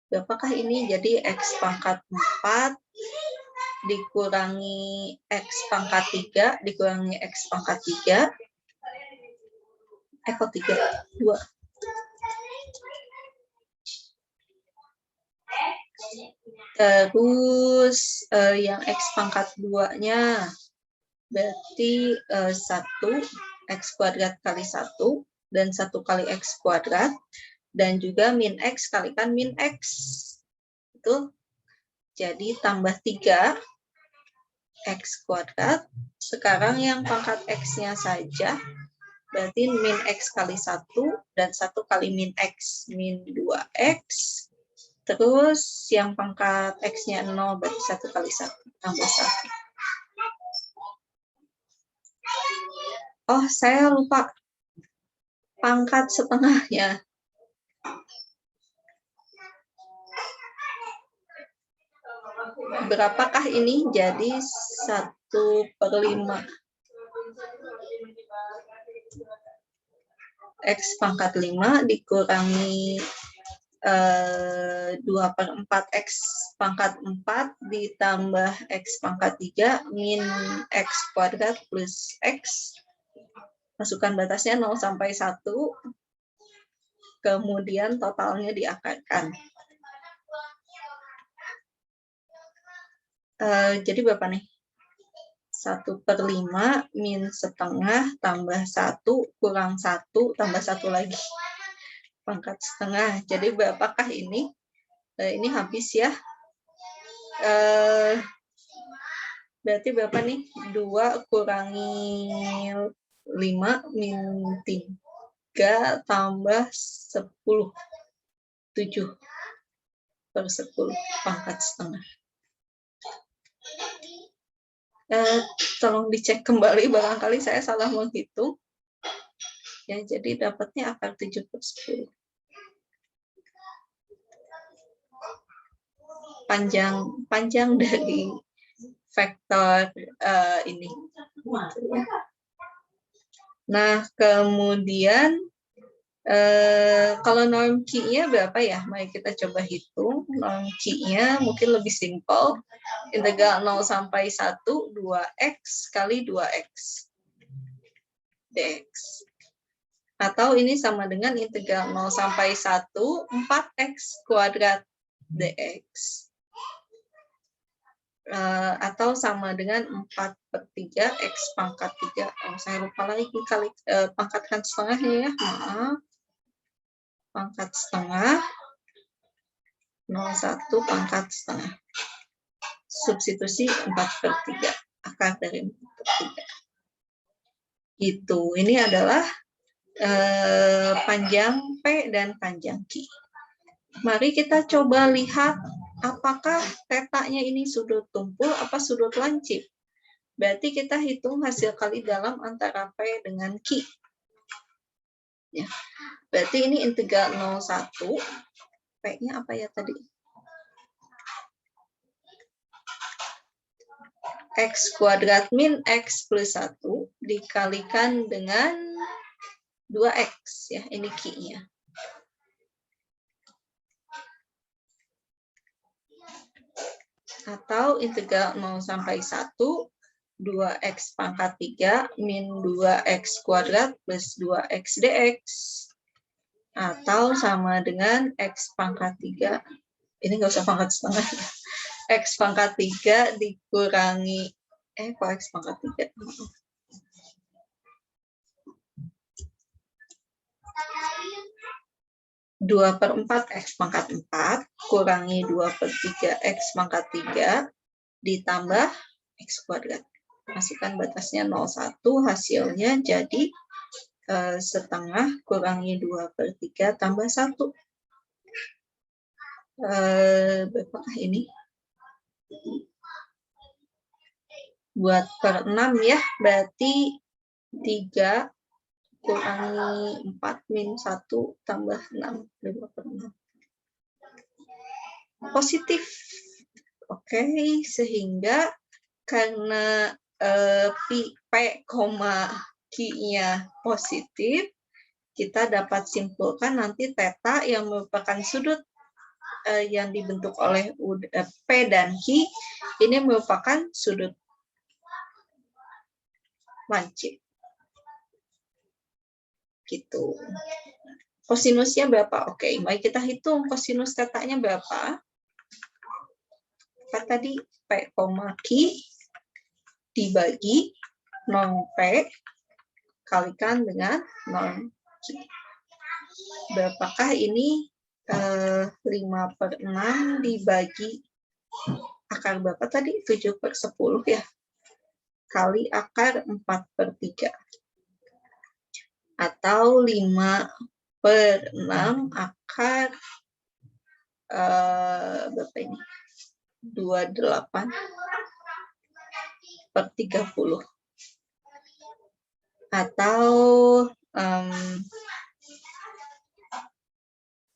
Berapakah ini? Jadi x pangkat 4 dikurangi x pangkat 3 dikurangi x pangkat 3. Kok 3? 2. Terus yang x pangkat 2-nya berarti 1 x kuadrat kali 1 dan 1 kali x kuadrat dan juga min x kalikan min x. Itu jadi tambah 3 x kuadrat. Sekarang yang pangkat x-nya saja berarti min x kali 1 dan 1 kali min x min 2x. Terus yang pangkat x-nya 0 berarti 1 kali 1 tambah 1. Oh, saya lupa pangkat setengahnya. Berapakah ini? Jadi 1/5. X pangkat 5 dikurangi 2/4 X pangkat 4 ditambah X pangkat 3 min X kuadrat plus X. Masukkan batasnya 0 sampai 1. Kemudian totalnya diakarkan. Jadi berapa nih? 1/5 min setengah tambah 1 kurang 1 tambah 1 lagi. Pangkat setengah. Jadi berapakah ini? Ini habis ya. Berarti berapa nih? 2 kurangi 5 min 3 tambah 10. 7/10 pangkat setengah. Tolong dicek kembali, barangkali saya salah menghitung. Ya, jadi dapatnya akar 7/10. Panjang dari vektor ini. Nah, kemudian kalau norm Q-nya berapa ya? Mari kita coba hitung. Norm Q-nya mungkin lebih simpel. Integral 0 sampai 1, 2x kali 2x dx. Atau ini sama dengan integral 0 sampai 1, 4x kuadrat dx. Atau sama dengan 4/3 x pangkat 3. Oh, saya lupa lagi kali pangkatkan setengahnya ya, maaf. pangkat setengah 01 pangkat setengah. Substitusi 4/3. Akar dari 4/3. Gitu. Ini adalah panjang P dan panjang Q. Mari kita coba lihat apakah tetanya ini sudut tumpul apa sudut lancip. Berarti kita hitung hasil kali dalam antara P dengan Q. Ya. Berarti ini integral 01. P-nya apa ya tadi? X kuadrat min X plus 1 dikalikan dengan 2X. Ya, ini Q-nya. Atau integral 0 sampai 1, 2X pangkat 3 min 2X kuadrat plus 2X dx. Atau sama dengan X pangkat 3. Ini nggak usah pangkat setengah. X pangkat 3 dikurangi, kok X pangkat 3? 2/4 X pangkat 4 kurangi 2/3 X pangkat 3 ditambah X kuadrat. Masukkan batasnya 01, hasilnya jadi setengah kurangi 2/3 tambah 1. Berapakah ini? Buat per 6 ya, berarti 3 kurangi 4 min 1 tambah 6, 5/6. Positif. Oke, sehingga karena P, Q-nya positif, kita dapat simpulkan nanti theta yang merupakan sudut yang dibentuk oleh P dan Q, ini merupakan sudut lancip. Gitu. Kosinusnya berapa? Oke, mari kita hitung kosinus tetanya berapa. Apa tadi? P, Q dibagi 0P kalikan dengan 0Q. Berapakah ini? 5/6 dibagi akar berapa tadi? 7/10 ya. Kali akar 4/3. Atau 5/6 akar berapa ini? 28/30. Atau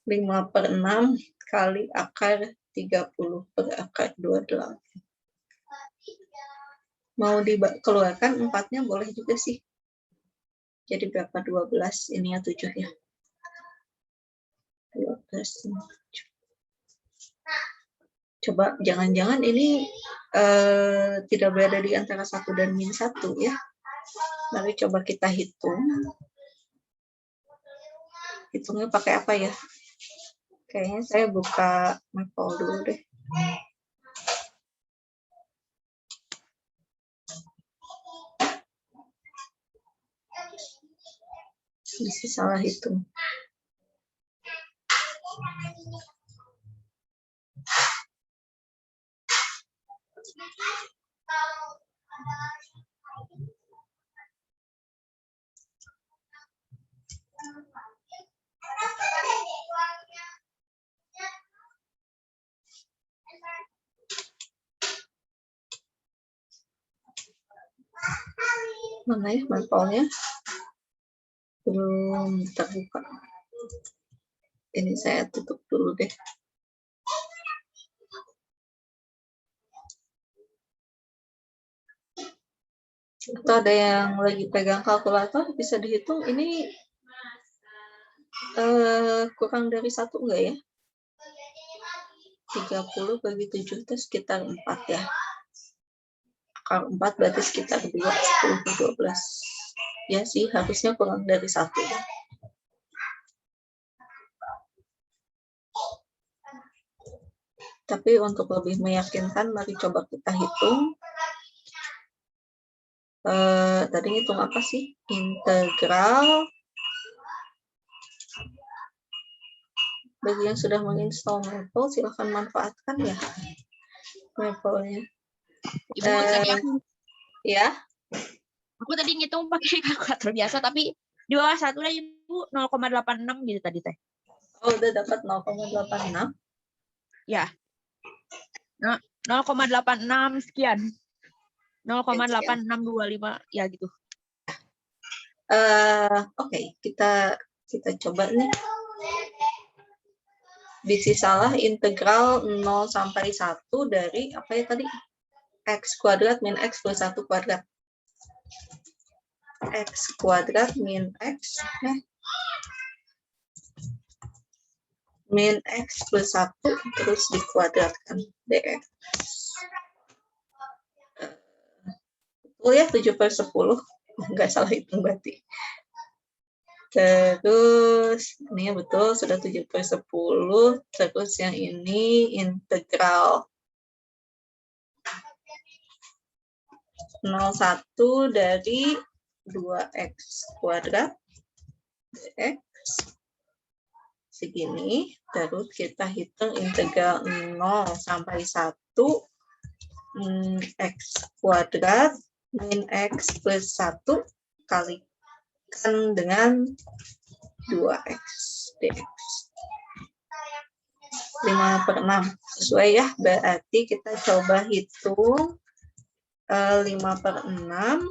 5/6 kali akar 30 per akar 28. Mau dikeluarkan 4-nya boleh juga sih. Jadi berapa? 12, ini ya 7 ya. 12. Coba jangan-jangan ini tidak berada di antara 1 dan min 1 ya. Mari coba kita hitung. Hitungnya pakai apa ya? Kayaknya saya buka Maple dulu deh. Bisa salah hitung. Mana ya Maple-nya? Belum terbuka. Ini saya tutup dulu deh. Atau ada yang lagi pegang kalkulator, bisa dihitung ini kurang dari 1 enggak ya? 30 bagi 7 itu sekitar 4 ya. Akar 4 berarti sekitar 2, 10 ke 12. Ya sih, harusnya kurang dari 1 ya. Tapi untuk lebih meyakinkan, mari coba kita hitung. Tadi hitung apa sih? Integral Bagi yang sudah menginstal Maple, silahkan manfaatkan ya Maple-nya. Ibu, tadi Ya, aku tadi ngitung pakai kalkulator biasa, tapi di bawah 1 lah Ibu, 0,86 gitu tadi teh. oh udah dapat 0,86. Ya. Nah, 0,86 sekian. 0,8625 ya gitu. Oke, kita coba nih. Bisi salah integral 0 sampai 1 dari apa ya tadi? X kuadrat min X plus 1 kuadrat. X kuadrat min X min X plus 1 terus dikuadratkan dx. Betul ya, 7/10. Nggak salah hitung berarti. Terus ini ya betul sudah 7/10. Terus yang ini integral 0,1 dari 2x kuadrat dx segini. Terus kita hitung integral 0 sampai 1 x kuadrat min x plus 1 kalikan dengan 2x dx. 5/6 sesuai ya, berarti kita coba hitung 5/6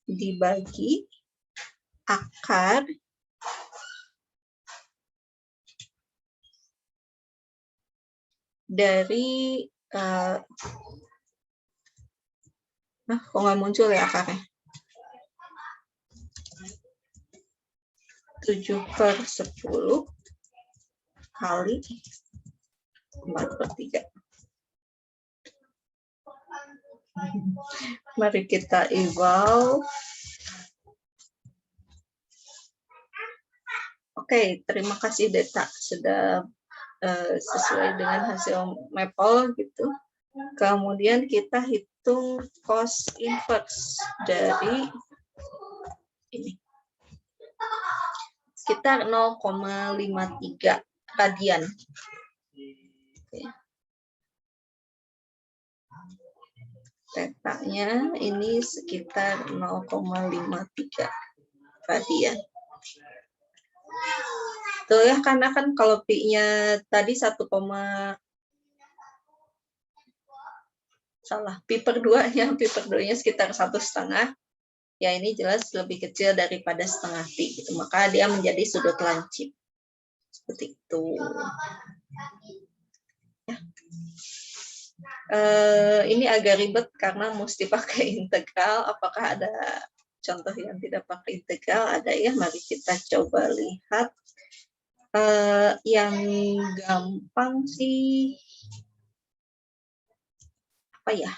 dibagi akar dari kok nggak muncul ya akarnya? 7/10 kali 4/3. Mari kita eval. Oke, terima kasih Deta sudah sesuai dengan hasil Maple gitu. Kemudian kita hitung cos inverse dari ini. Sekitar 0,53 radian. Oke. Tetanya ini sekitar 0,53 radian. Tuh ya, karena kan kalau pi-nya tadi 1, pi/2-nya sekitar 1,5. Ya ini jelas lebih kecil daripada setengah pi, gitu. Maka dia menjadi sudut lancip. Seperti itu. Ya. Ini agak ribet karena mesti pakai integral. Apakah ada contoh yang tidak pakai integral? Ada ya, mari kita coba lihat. Yang gampang sih apa ya?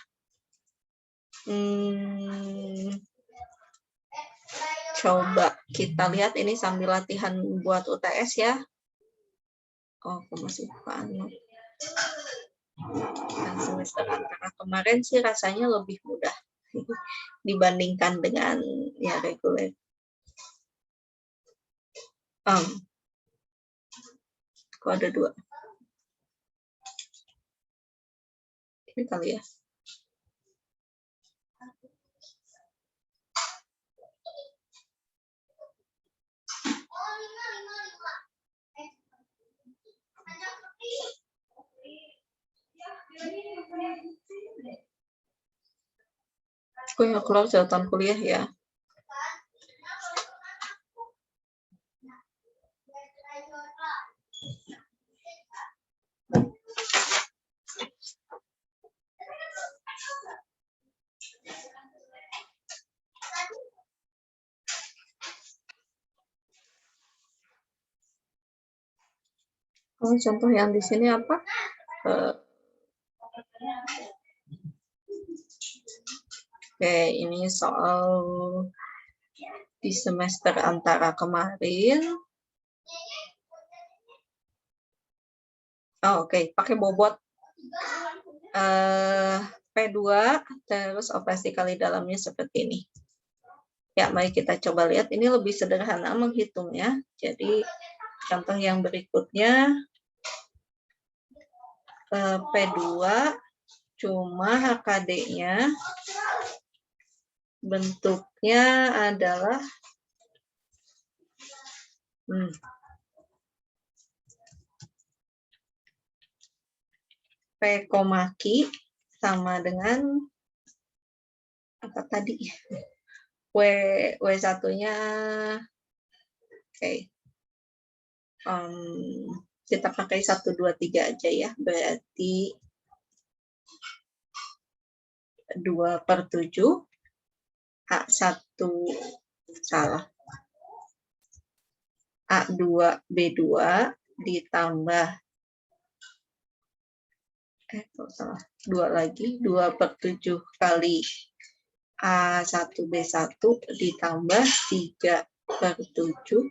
Coba kita lihat ini sambil latihan buat UTS ya. Oh, aku masih panik. Dan semester antara kemarin sih rasanya lebih mudah dibandingkan dengan ya reguler. Kok ada 2? Ini kali ya. Aku yang keluar catatan kuliah ya. Oh, contoh yang di sini apa? Oke, ini soal di semester antara kemarin. Oh, oke, pakai bobot P2, terus operasi kali dalamnya seperti ini. Ya, mari kita coba lihat. Ini lebih sederhana menghitungnya. Jadi, contoh yang berikutnya, P2 cuma HKD-nya bentuknya adalah P, Q sama dengan apa tadi? W1-nya oke. Kita pakai 1, 2, 3 aja ya. Berarti 2/7 A1 salah. A2 B2 ditambah salah 2 lagi 2/7 kali A1 B1 ditambah 3/7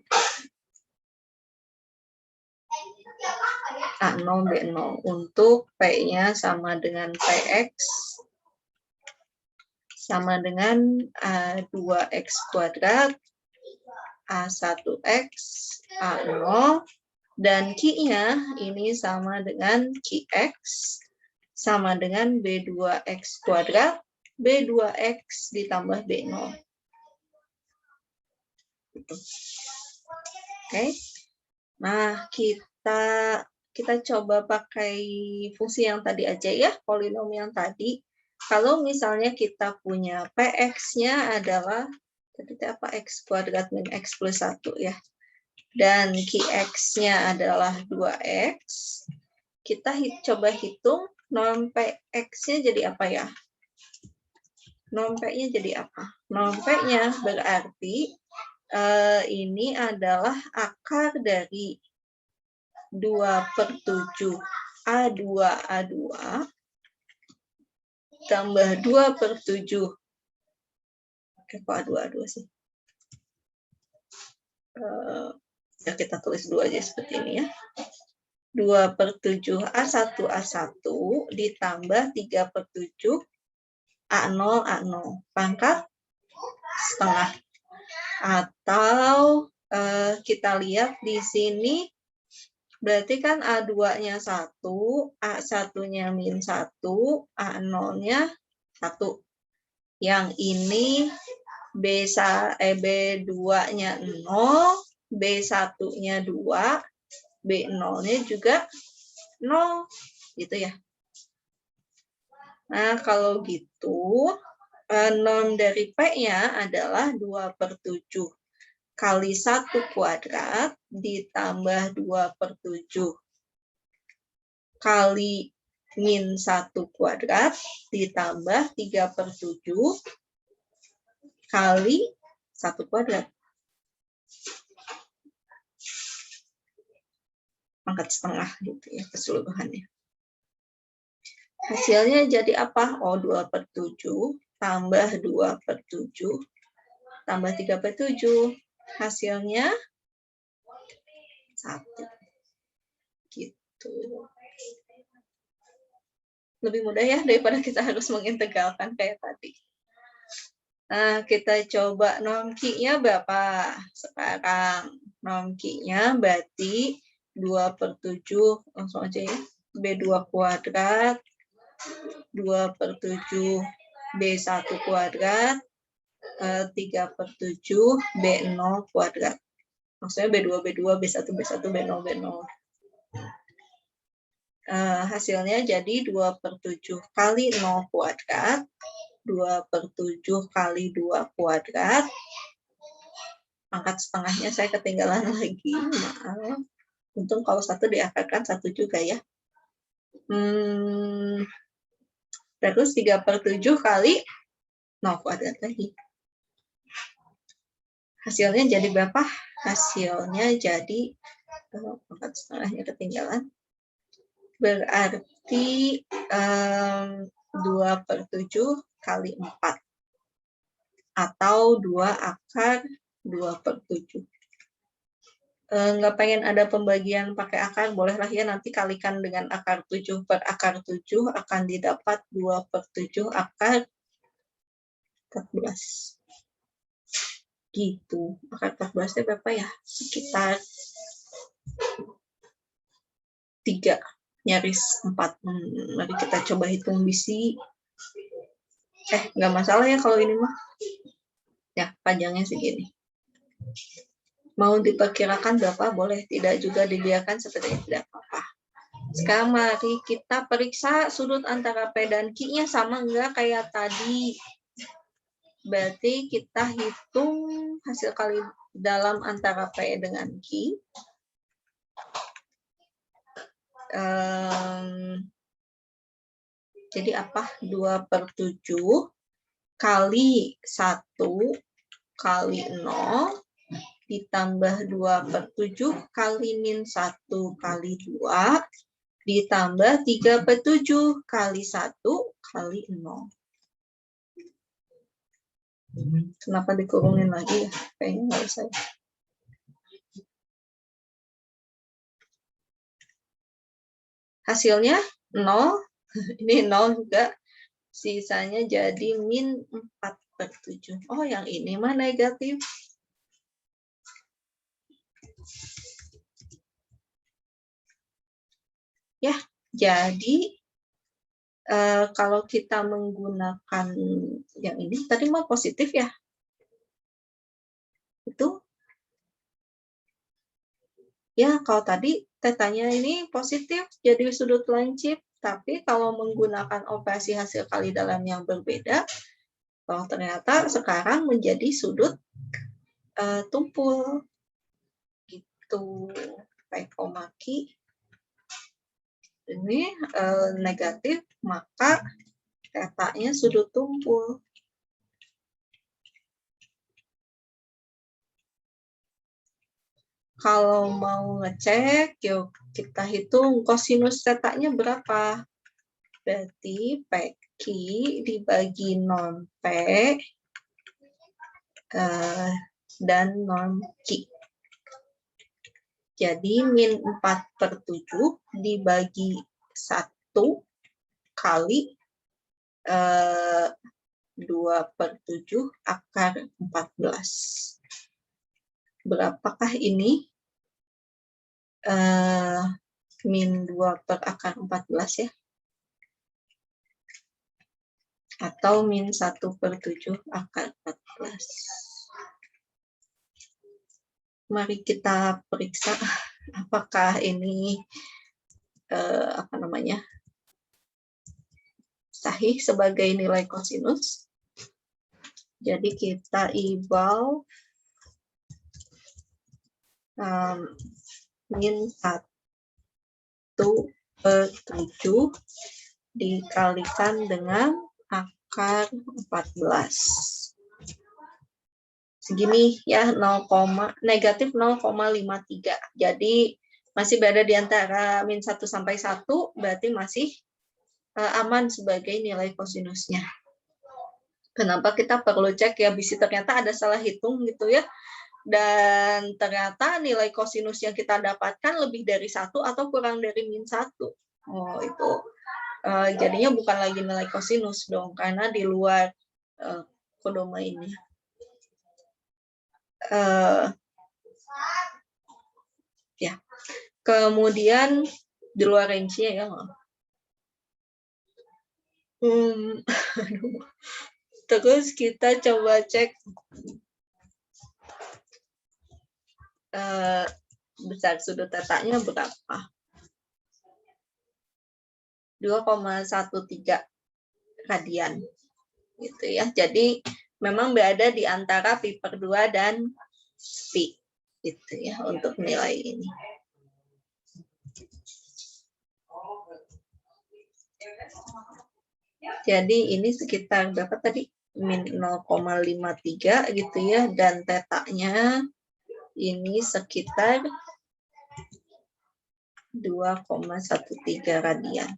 A0 B0 untuk P-nya sama dengan PX sama dengan 2X kuadrat A1X A0 dan Q-nya ini sama dengan QX sama dengan B2X kuadrat B2X ditambah B0. Oke. Nah, kita coba pakai fungsi yang tadi aja ya, polinomial tadi. Kalau misalnya kita punya PX-nya adalah tadi apa X kuadrat min X plus 1 ya. Dan QX-nya adalah 2X. Kita coba hitung norm PX-nya jadi apa ya? Norm P-nya jadi apa? Norm P-nya berarti ini adalah akar dari 2/7 A2 tambah 2/7. Oke, kok A2 sih? Ya kita tulis 2 aja seperti ini ya. 2/7 A1 ditambah 3/7 A0 pangkat setengah. Atau kita lihat di sini berarti kan A2-nya 1, A1-nya min 1, A0-nya 1. Yang ini B2-nya 0, B1-nya 2, B0-nya juga 0, gitu ya. Nah, kalau gitu, norm dari P-nya adalah 2/7 kali 1 kuadrat ditambah 2/7 kali min 1 kuadrat ditambah 3/7 kali 1 kuadrat. Pangkat setengah gitu ya keseluruhannya. Hasilnya jadi apa? Oh, 2/7 tambah 2/7 tambah 3/7. Hasilnya 1. Gitu. Lebih mudah ya daripada kita harus mengintegralkan kayak tadi. Nah, kita coba norm Q-nya berapa? Sekarang norm Q-nya berarti 2/7, langsung aja ya. B2 kuadrat 2/7 B1 kuadrat 3/7 B0 kuadrat. Maksudnya B2 B1 B0 hasilnya jadi 2/7 kali 0 kuadrat 2/7 kali 2 kuadrat. Pangkat setengahnya saya ketinggalan lagi, maaf. Untung kalau 1 diakarkan 1 juga ya. Terus 3/7 kali 0 kuadrat lagi. Hasilnya jadi berapa? Hasilnya jadi pangkat setengahnya ketinggalan. Berarti 2/7 kali 4. Atau 2 akar 2/7. Nggak pengen ada pembagian pakai akar, bolehlah ya nanti kalikan dengan akar 7 per akar 7 akan didapat 2/7 akar 14. Gitu. Akar 14-nya berapa ya? Sekitar 3 nyaris 4. Mari kita coba hitung bisi. Nggak masalah ya kalau ini mah. Ya, panjangnya segini. Mau diperkirakan berapa? Boleh. Tidak juga dibiarkan seperti ini, tidak apa-apa. Sekarang mari kita periksa sudut antara P dan Q-nya sama enggak kayak tadi. Berarti kita hitung hasil kali dalam antara P dengan Q. Jadi apa? 2/7 kali 1 kali 0 ditambah 2/7 kali min 1 kali 2 ditambah 3/7 kali 1 kali 0. Kenapa dikurungin lagi ya? Kayaknya nggak usah. Hasilnya 0. Ini 0 juga. Sisanya jadi min 4/7. Oh, yang ini mah negatif. Ya, jadi kalau kita menggunakan yang ini, tadi mah positif ya. Itu. Ya, kalau tadi tetanya ini positif, jadi sudut lancip. Tapi kalau menggunakan operasi hasil kali dalam yang berbeda, ternyata sekarang menjadi sudut tumpul. Gitu. P, Q. Ini negatif, maka tetanya sudut tumpul. Kalau mau ngecek, yuk kita hitung kosinus tetanya berapa. Berarti PQ dibagi non P dan non Q. Jadi min 4/7 dibagi 1 kali 2/7 akar 14. Berapakah ini? Min 2 per akar 14 ya. Atau min 1/7 akar 14. Mari kita periksa apakah ini sahih sebagai nilai kosinus. Jadi kita eval min 1/7 dikalikan dengan akar 14. Segini ya, negatif 0,53. Jadi masih berada di antara min 1 sampai 1, berarti masih aman sebagai nilai kosinusnya. Kenapa kita perlu cek ya, bisi ternyata ada salah hitung gitu ya. Dan ternyata nilai kosinus yang kita dapatkan lebih dari 1 atau kurang dari min 1. Oh, itu jadinya bukan lagi nilai kosinus dong, karena di luar kodoma ini. Ya, kemudian di luar range-nya ya. Terus kita coba cek besar sudut tetanya berapa? 2,13 radian. Gitu ya. Jadi memang berada di antara pi/2 dan pi. Gitu ya untuk nilai ini. Jadi ini sekitar berapa tadi? Min 0,53 gitu ya, dan tetanya ini sekitar 2,13 radian.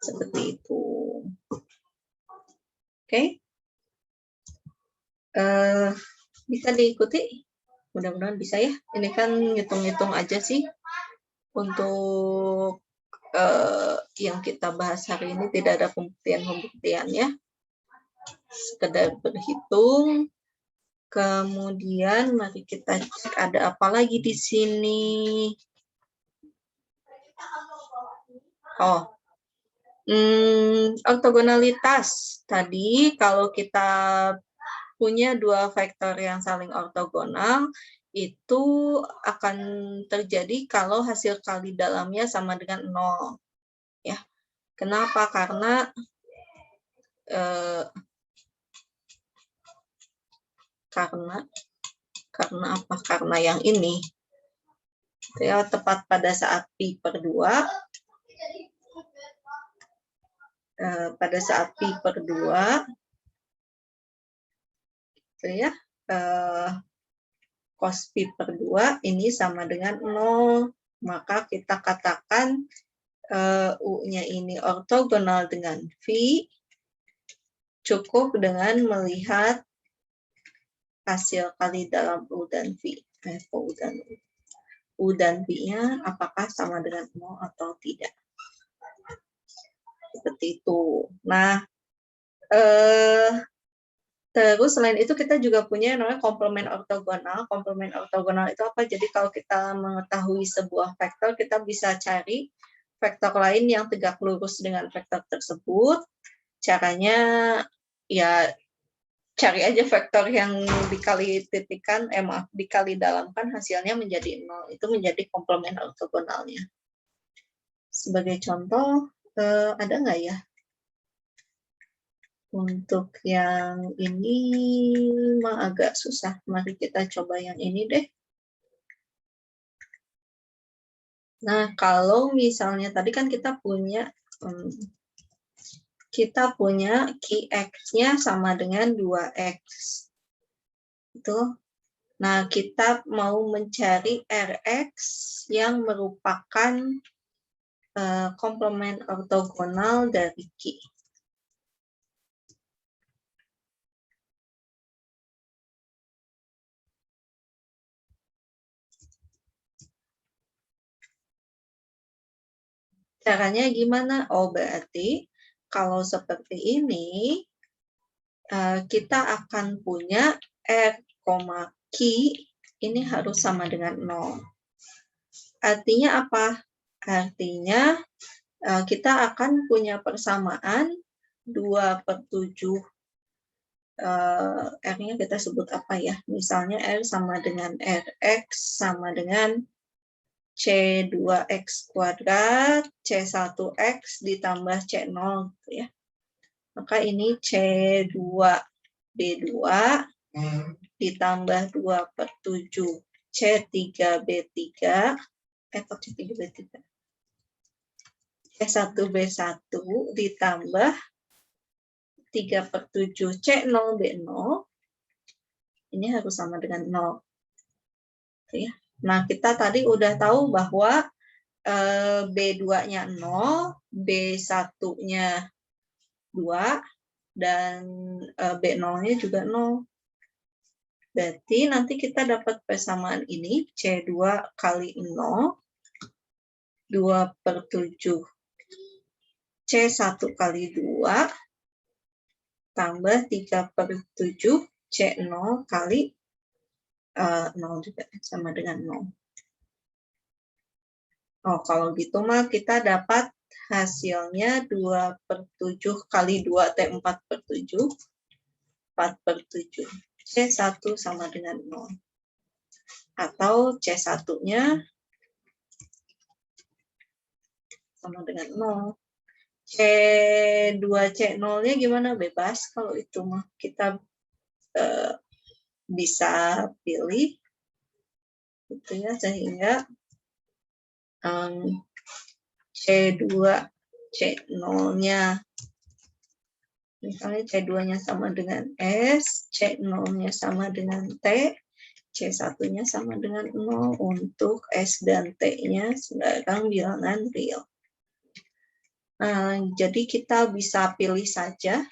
Seperti itu. Oke. Bisa diikuti? Mudah-mudahan bisa ya. Ini kan ngitung-ngitung aja sih. Untuk yang kita bahas hari ini tidak ada pembuktian-pembuktiannya. Sekedar berhitung. Kemudian mari kita cek ada apa lagi di sini. Oh, ortogonalitas. Tadi kalau kita punya dua vektor yang saling ortogonal, itu akan terjadi kalau hasil kali dalamnya sama dengan 0. Ya. Kenapa? Karena karena apa? Karena yang ini. Ya, tepat pada saat pi per 2, pada saat pi per 2, gitu ya, cos pi per 2 ini sama dengan 0. Maka kita katakan U-nya ini ortogonal dengan V, cukup dengan melihat hasil kali dalam U dan V. U dan V-nya apakah sama dengan 0 atau tidak. Seperti itu. Nah, terus selain itu kita juga punya yang namanya komplement ortogonal. Komplement ortogonal itu apa? Jadi kalau kita mengetahui sebuah vektor, kita bisa cari vektor lain yang tegak lurus dengan vektor tersebut. Caranya ya cari aja vektor yang dikali titikan, dikali dalamkan, hasilnya menjadi 0. Itu menjadi komplement ortogonalnya. Sebagai contoh, ada nggak ya? Untuk yang ini mah agak susah. Mari kita coba yang ini deh. Nah, kalau misalnya tadi kan kita punya Ki X-nya sama dengan 2X. Itu. Nah, kita mau mencari Rx yang merupakan komplement ortogonal dari Ki. Caranya gimana? Oh, berarti kalau seperti ini, kita akan punya R, Ki, ini harus sama dengan 0. Artinya apa? Artinya kita akan punya persamaan 2/7. R-nya kita sebut apa ya? Misalnya R sama dengan Rx sama dengan C2X kuadrat, C1X ditambah C0, gitu ya. Maka ini C2B2 ditambah 2/7 C3B3, kok C3B3? C1B1 ditambah 3/7 C0B0, ini harus sama dengan 0. Gitu ya. Nah, kita tadi udah tahu bahwa B2-nya 0, B1-nya 2, dan B0-nya juga 0. Berarti nanti kita dapat persamaan ini, C2 kali 0, 2/7 C1 kali 2, tambah 3/7 C0 kali 0 juga sama dengan 0. Oh, kalau gitu mah kita dapat hasilnya 2/7 kali 2 T 4/7, 4/7. C1 sama dengan 0. Atau C1-nya sama dengan 0. C2 C0-nya gimana? Bebas kalau itu mah. Kita bisa pilih gitu ya, sehingga C2 C0-nya misalnya C2-nya sama dengan S, C0-nya sama dengan T, C1-nya sama dengan 0. Untuk S dan T-nya sekarang bilangan real. Jadi kita bisa pilih saja.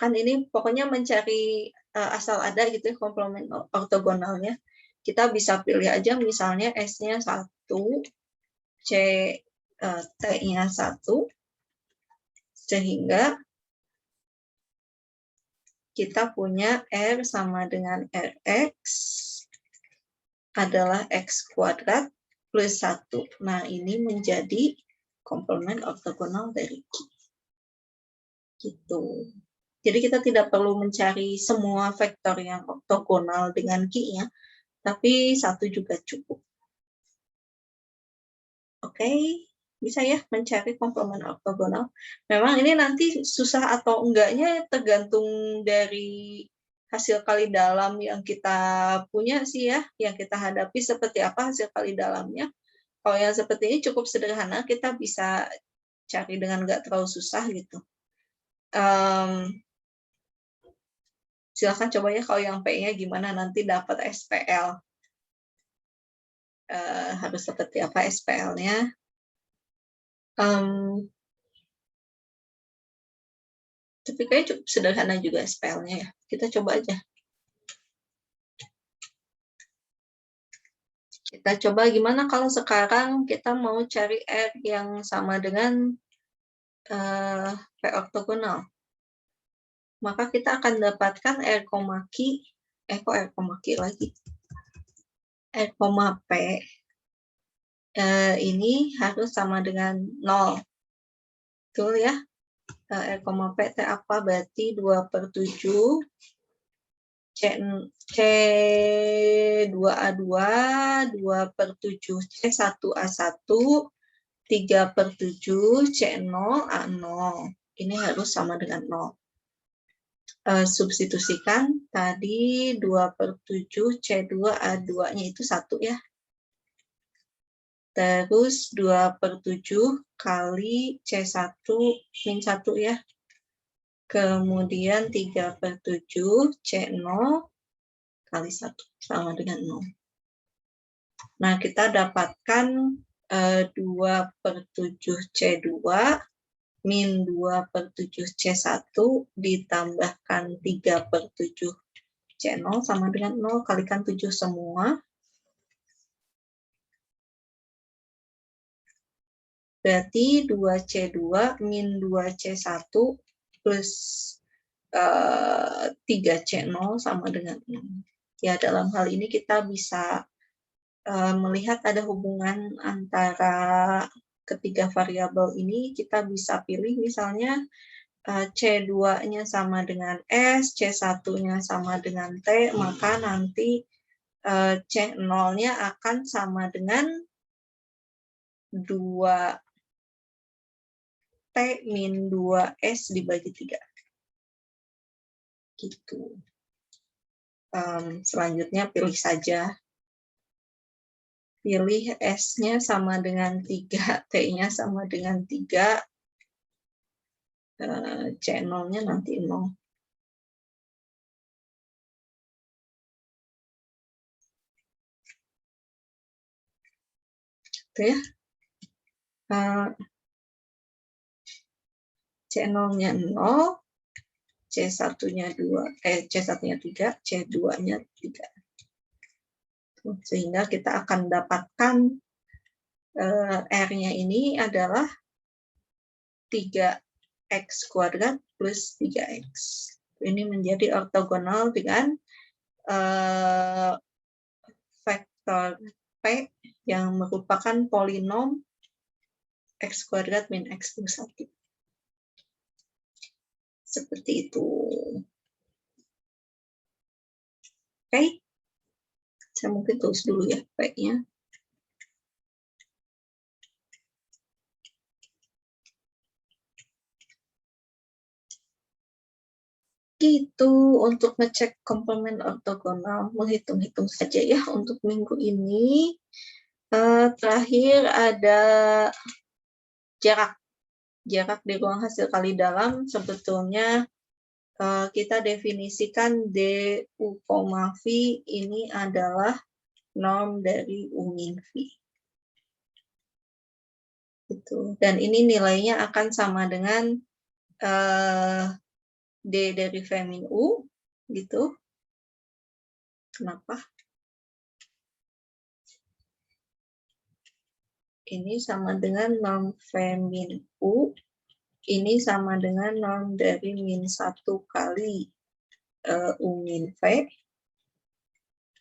Kan ini pokoknya mencari asal ada gitu ya, komplement ortogonalnya. Kita bisa pilih aja misalnya S-nya 1, T-nya 1, sehingga kita punya R sama dengan Rx adalah X kuadrat plus 1. Nah, ini menjadi komplement ortogonal dari Q. Gitu. Jadi kita tidak perlu mencari semua vektor yang ortogonal dengan Q-nya, tapi 1 juga cukup. Oke, bisa ya mencari komplement ortogonal. Memang ini nanti susah atau enggaknya tergantung dari hasil kali dalam yang kita punya sih ya, yang kita hadapi seperti apa hasil kali dalamnya. Kalau yang seperti ini cukup sederhana, kita bisa cari dengan nggak terlalu susah gitu. Silahkan coba ya kalau yang P-nya gimana nanti dapat SPL. Harus seperti apa SPL-nya. Tapi kayaknya cukup sederhana juga SPL-nya ya. Kita coba aja. Kita coba gimana kalau sekarang kita mau cari R yang sama dengan P ortogonal. Maka kita akan dapatkan R, Q, kok R, Q lagi? R, P ini harus sama dengan 0. Betul ya? R, P T apa? Berarti 2/7 C2A2, 2/7 C1A1, 3/7 C0A0. Ini harus sama dengan 0. Substitusikan tadi 2/7 C2A2-nya itu 1 ya. Terus 2/7 kali C1 min 1 ya. Kemudian 3/7 C0 kali 1 sama dengan 0. Nah, kita dapatkan 2/7 C2 min 2/7 C1 ditambahkan 3/7 C0 sama dengan 0, kalikan 7 semua. Berarti 2C2 min 2C1 plus 3C0 sama dengan 0. Ya, dalam hal ini kita bisa melihat ada hubungan antara ketiga variabel ini. Kita bisa pilih misalnya C2-nya sama dengan S, C1-nya sama dengan T, maka nanti C0-nya akan sama dengan 2T min 2S dibagi 3. Gitu. Selanjutnya pilih saja. Pilih S-nya sama dengan 3, T-nya sama dengan 3, C0-nya nanti 0. Itu ya. C0-nya 0, C1-nya 2, C1-nya 3, C2-nya 3. Sehingga kita akan dapatkan R-nya ini adalah 3X kuadrat plus 3X. Ini menjadi ortogonal dengan vektor P yang merupakan polinom X kuadrat min X plus 1. Seperti itu. Oke. Saya mungkin tulis dulu ya P-nya. Gitu untuk ngecek komplement ortogonal, menghitung-hitung saja ya untuk minggu ini. Terakhir ada jarak di ruang hasil kali dalam. Sebetulnya kita definisikan DU, V ini adalah norm dari U min V. Gitu. Dan ini nilainya akan sama dengan D dari V min U, gitu. Kenapa? Ini sama dengan norm V min U, ini sama dengan norm dari min 1 kali U min V,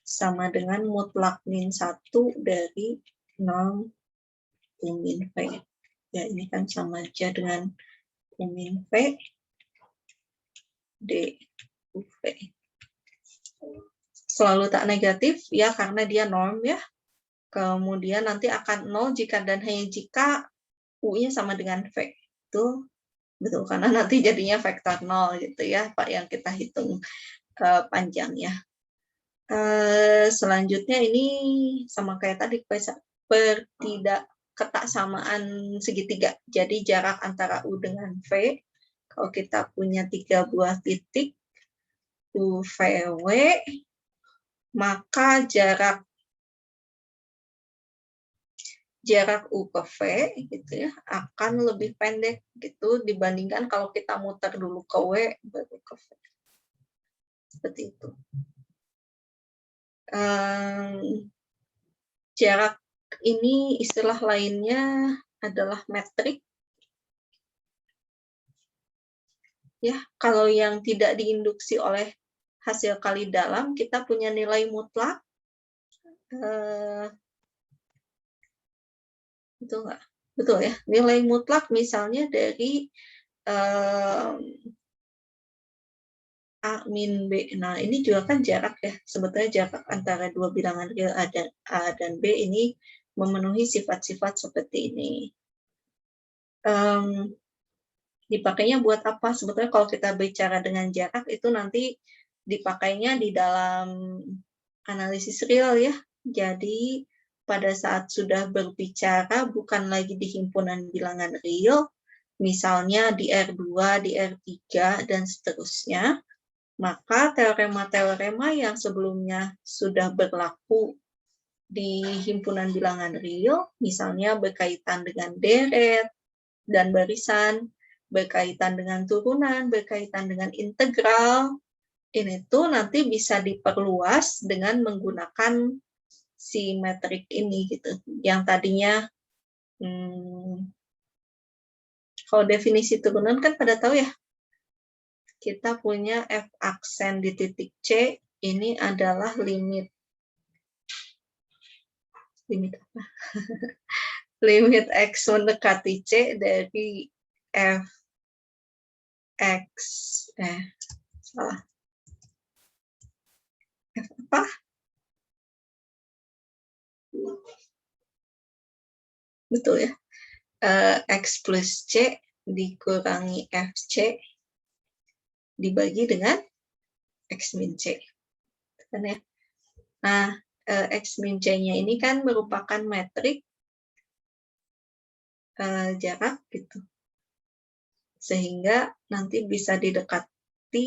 sama dengan mutlak min 1 dari norm U min V. Ya, ini kan sama aja dengan U min V D U V. Selalu tak negatif ya karena dia norm ya. Kemudian nanti akan 0 jika dan hanya jika U-nya sama dengan V. Itu betul, karena nanti jadinya vektor 0 gitu ya, Pak, yang kita hitung panjangnya. Selanjutnya ini sama kayak tadi, ketidaksamaan segitiga. Jadi jarak antara U dengan V, kalau kita punya 3 buah titik U, V, W, maka jarak U ke V gitu ya akan lebih pendek gitu dibandingkan kalau kita muter dulu ke W baru ke V. Seperti itu. Jarak ini istilah lainnya adalah metrik. Ya, kalau yang tidak diinduksi oleh hasil kali dalam, kita punya nilai mutlak. Betul nggak? Betul ya. Nilai mutlak misalnya dari A min B. Nah, ini juga kan jarak ya. Sebetulnya jarak antara dua bilangan real A dan B ini memenuhi sifat-sifat seperti ini. Dipakainya buat apa? Sebetulnya kalau kita bicara dengan jarak itu nanti dipakainya di dalam analisis real ya. Jadi pada saat sudah berbicara bukan lagi di himpunan bilangan real, misalnya di R2, di R3, dan seterusnya, maka teorema-teorema yang sebelumnya sudah berlaku di himpunan bilangan real, misalnya berkaitan dengan deret dan barisan, berkaitan dengan turunan, berkaitan dengan integral, ini tuh nanti bisa diperluas dengan menggunakan si metrik ini gitu. Yang tadinya kalau definisi turunan kan pada tahu ya, kita punya f aksen di titik C ini adalah limit apa? Limit x mendekati C dari f x salah. F apa? Betul ya. X plus C dikurangi FC dibagi dengan X min C. Kan ya? Nah, X min C-nya ini kan merupakan metrik jarak gitu. Sehingga nanti bisa didekati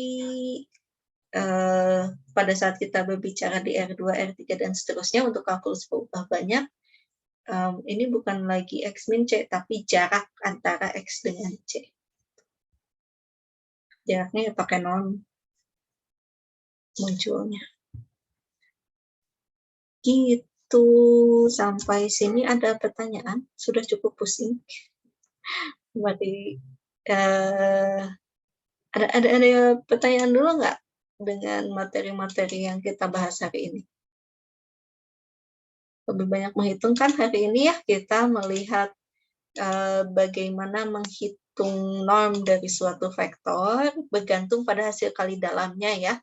pada saat kita berbicara di R2, R3, dan seterusnya untuk kalkulus berubah banyak. Ini bukan lagi X min C, tapi jarak antara X dengan C. Jaraknya ya pakai norm munculnya. Gitu, sampai sini ada pertanyaan? Sudah cukup pusing. Mari, ada pertanyaan dulu nggak dengan materi-materi yang kita bahas hari ini? Lebih banyak menghitung kan hari ini ya, kita melihat bagaimana menghitung norm dari suatu vektor bergantung pada hasil kali dalamnya ya.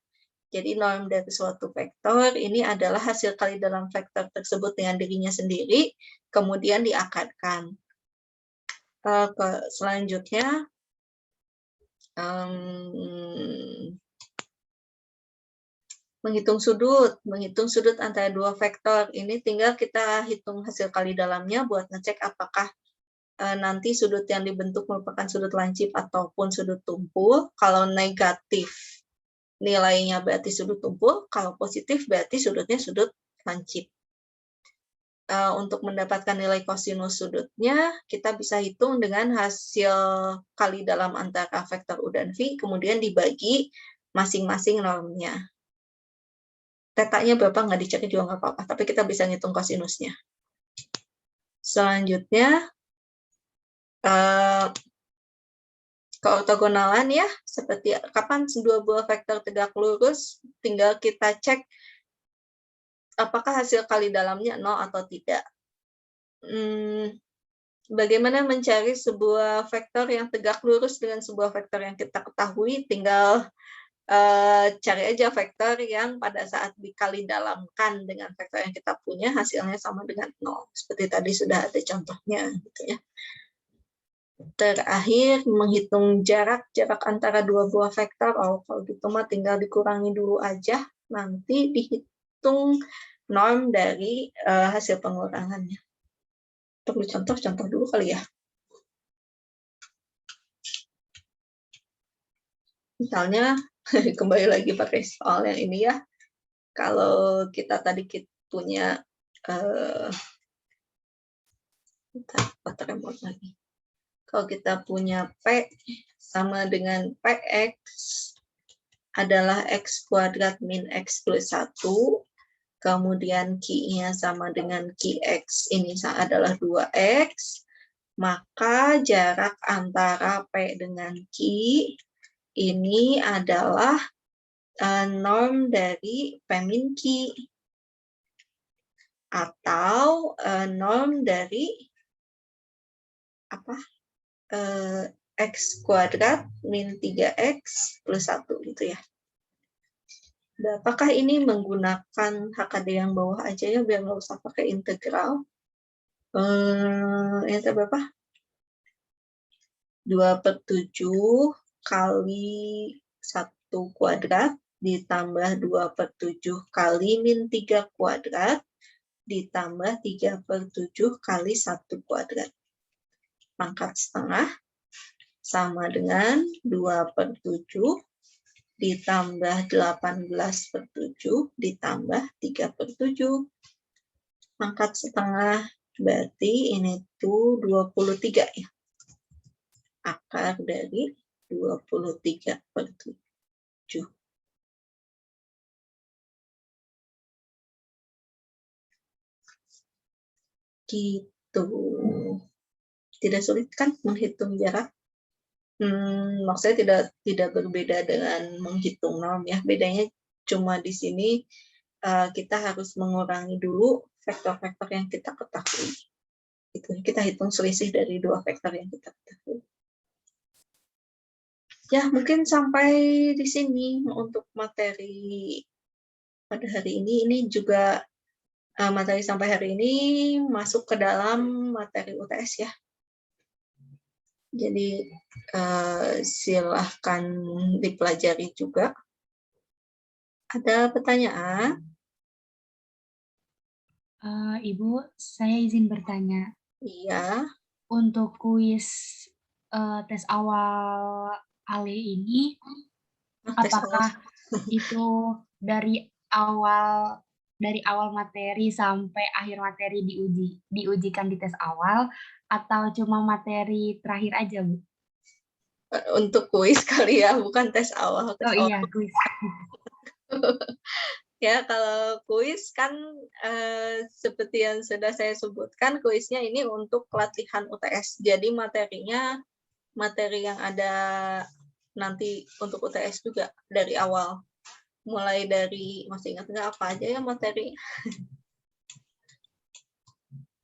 Jadi norm dari suatu vektor ini adalah hasil kali dalam vektor tersebut dengan dirinya sendiri, kemudian diakadkan. Selanjutnya, menghitung sudut antara dua vektor. Ini tinggal kita hitung hasil kali dalamnya buat ngecek apakah nanti sudut yang dibentuk merupakan sudut lancip ataupun sudut tumpul. Kalau negatif, nilainya berarti sudut tumpul. Kalau positif, berarti sudutnya sudut lancip. Untuk mendapatkan nilai kosinus sudutnya, kita bisa hitung dengan hasil kali dalam antara vektor U dan V, kemudian dibagi masing-masing normnya. Tetanya berapa nggak dicari juga nggak apa-apa, tapi kita bisa ngitung kosinusnya. Selanjutnya, keortogonalan ya, seperti kapan dua buah vektor tegak lurus, tinggal kita cek apakah hasil kali dalamnya 0 atau tidak. bagaimana mencari sebuah vektor yang tegak lurus dengan sebuah vektor yang kita ketahui, tinggal cari aja vektor yang pada saat dikali dalamkan dengan vektor yang kita punya hasilnya sama dengan 0. Seperti tadi sudah ada contohnya gitu ya. Terakhir menghitung jarak antara dua buah vektor. Oh, kalau gitu mah tinggal dikurangi dulu aja, nanti dihitung norm dari hasil pengurangannya. Perlu contoh dulu kali ya. Misalnya kembali lagi pakai soal yang ini ya. Kalau kita tadi punya remote lagi. Kalau kita punya P sama dengan PX adalah X kuadrat min X plus 1, kemudian Q-nya sama dengan QX ini adalah 2X, maka jarak antara P dengan Q ini adalah norm dari P min Q, atau norm dari X kuadrat min 3X plus 1 gitu ya. Apakah ini menggunakan HKD yang bawah aja ya, biar nggak usah pakai integral? Yang berapa? 2/7 kali 1 kuadrat ditambah 2/7 kali min 3 kuadrat ditambah 3/7 kali 1 kuadrat. Pangkat setengah sama dengan 2/7 ditambah 18/7 ditambah 3/7. Pangkat setengah berarti ini tuh 23 ya. Akar dari 23/7. Gitu. Tidak sulit kan menghitung jarak? Maksudnya tidak berbeda dengan menghitung norm ya. Bedanya cuma di sini kita harus mengurangi dulu vektor-vektor yang kita ketahui. Itu kita hitung selisih dari dua vektor yang kita ketahui. Ya, mungkin sampai di sini untuk materi pada hari ini. Ini juga materi sampai hari ini masuk ke dalam materi UTS ya. Jadi silahkan dipelajari juga. Ada pertanyaan? Ibu, saya izin bertanya. Iya. Untuk kuis tes awal Ale ini, apakah itu dari awal materi sampai akhir materi diujikan di tes awal, atau cuma materi terakhir aja, Bu? Untuk kuis kali ya, bukan tes awal. Iya, kuis. Ya, kalau kuis kan seperti yang sudah saya sebutkan, kuisnya ini untuk pelatihan UTS. Jadi materinya materi yang ada nanti untuk UTS juga dari awal. Mulai dari, masih ingat nggak apa aja ya materi?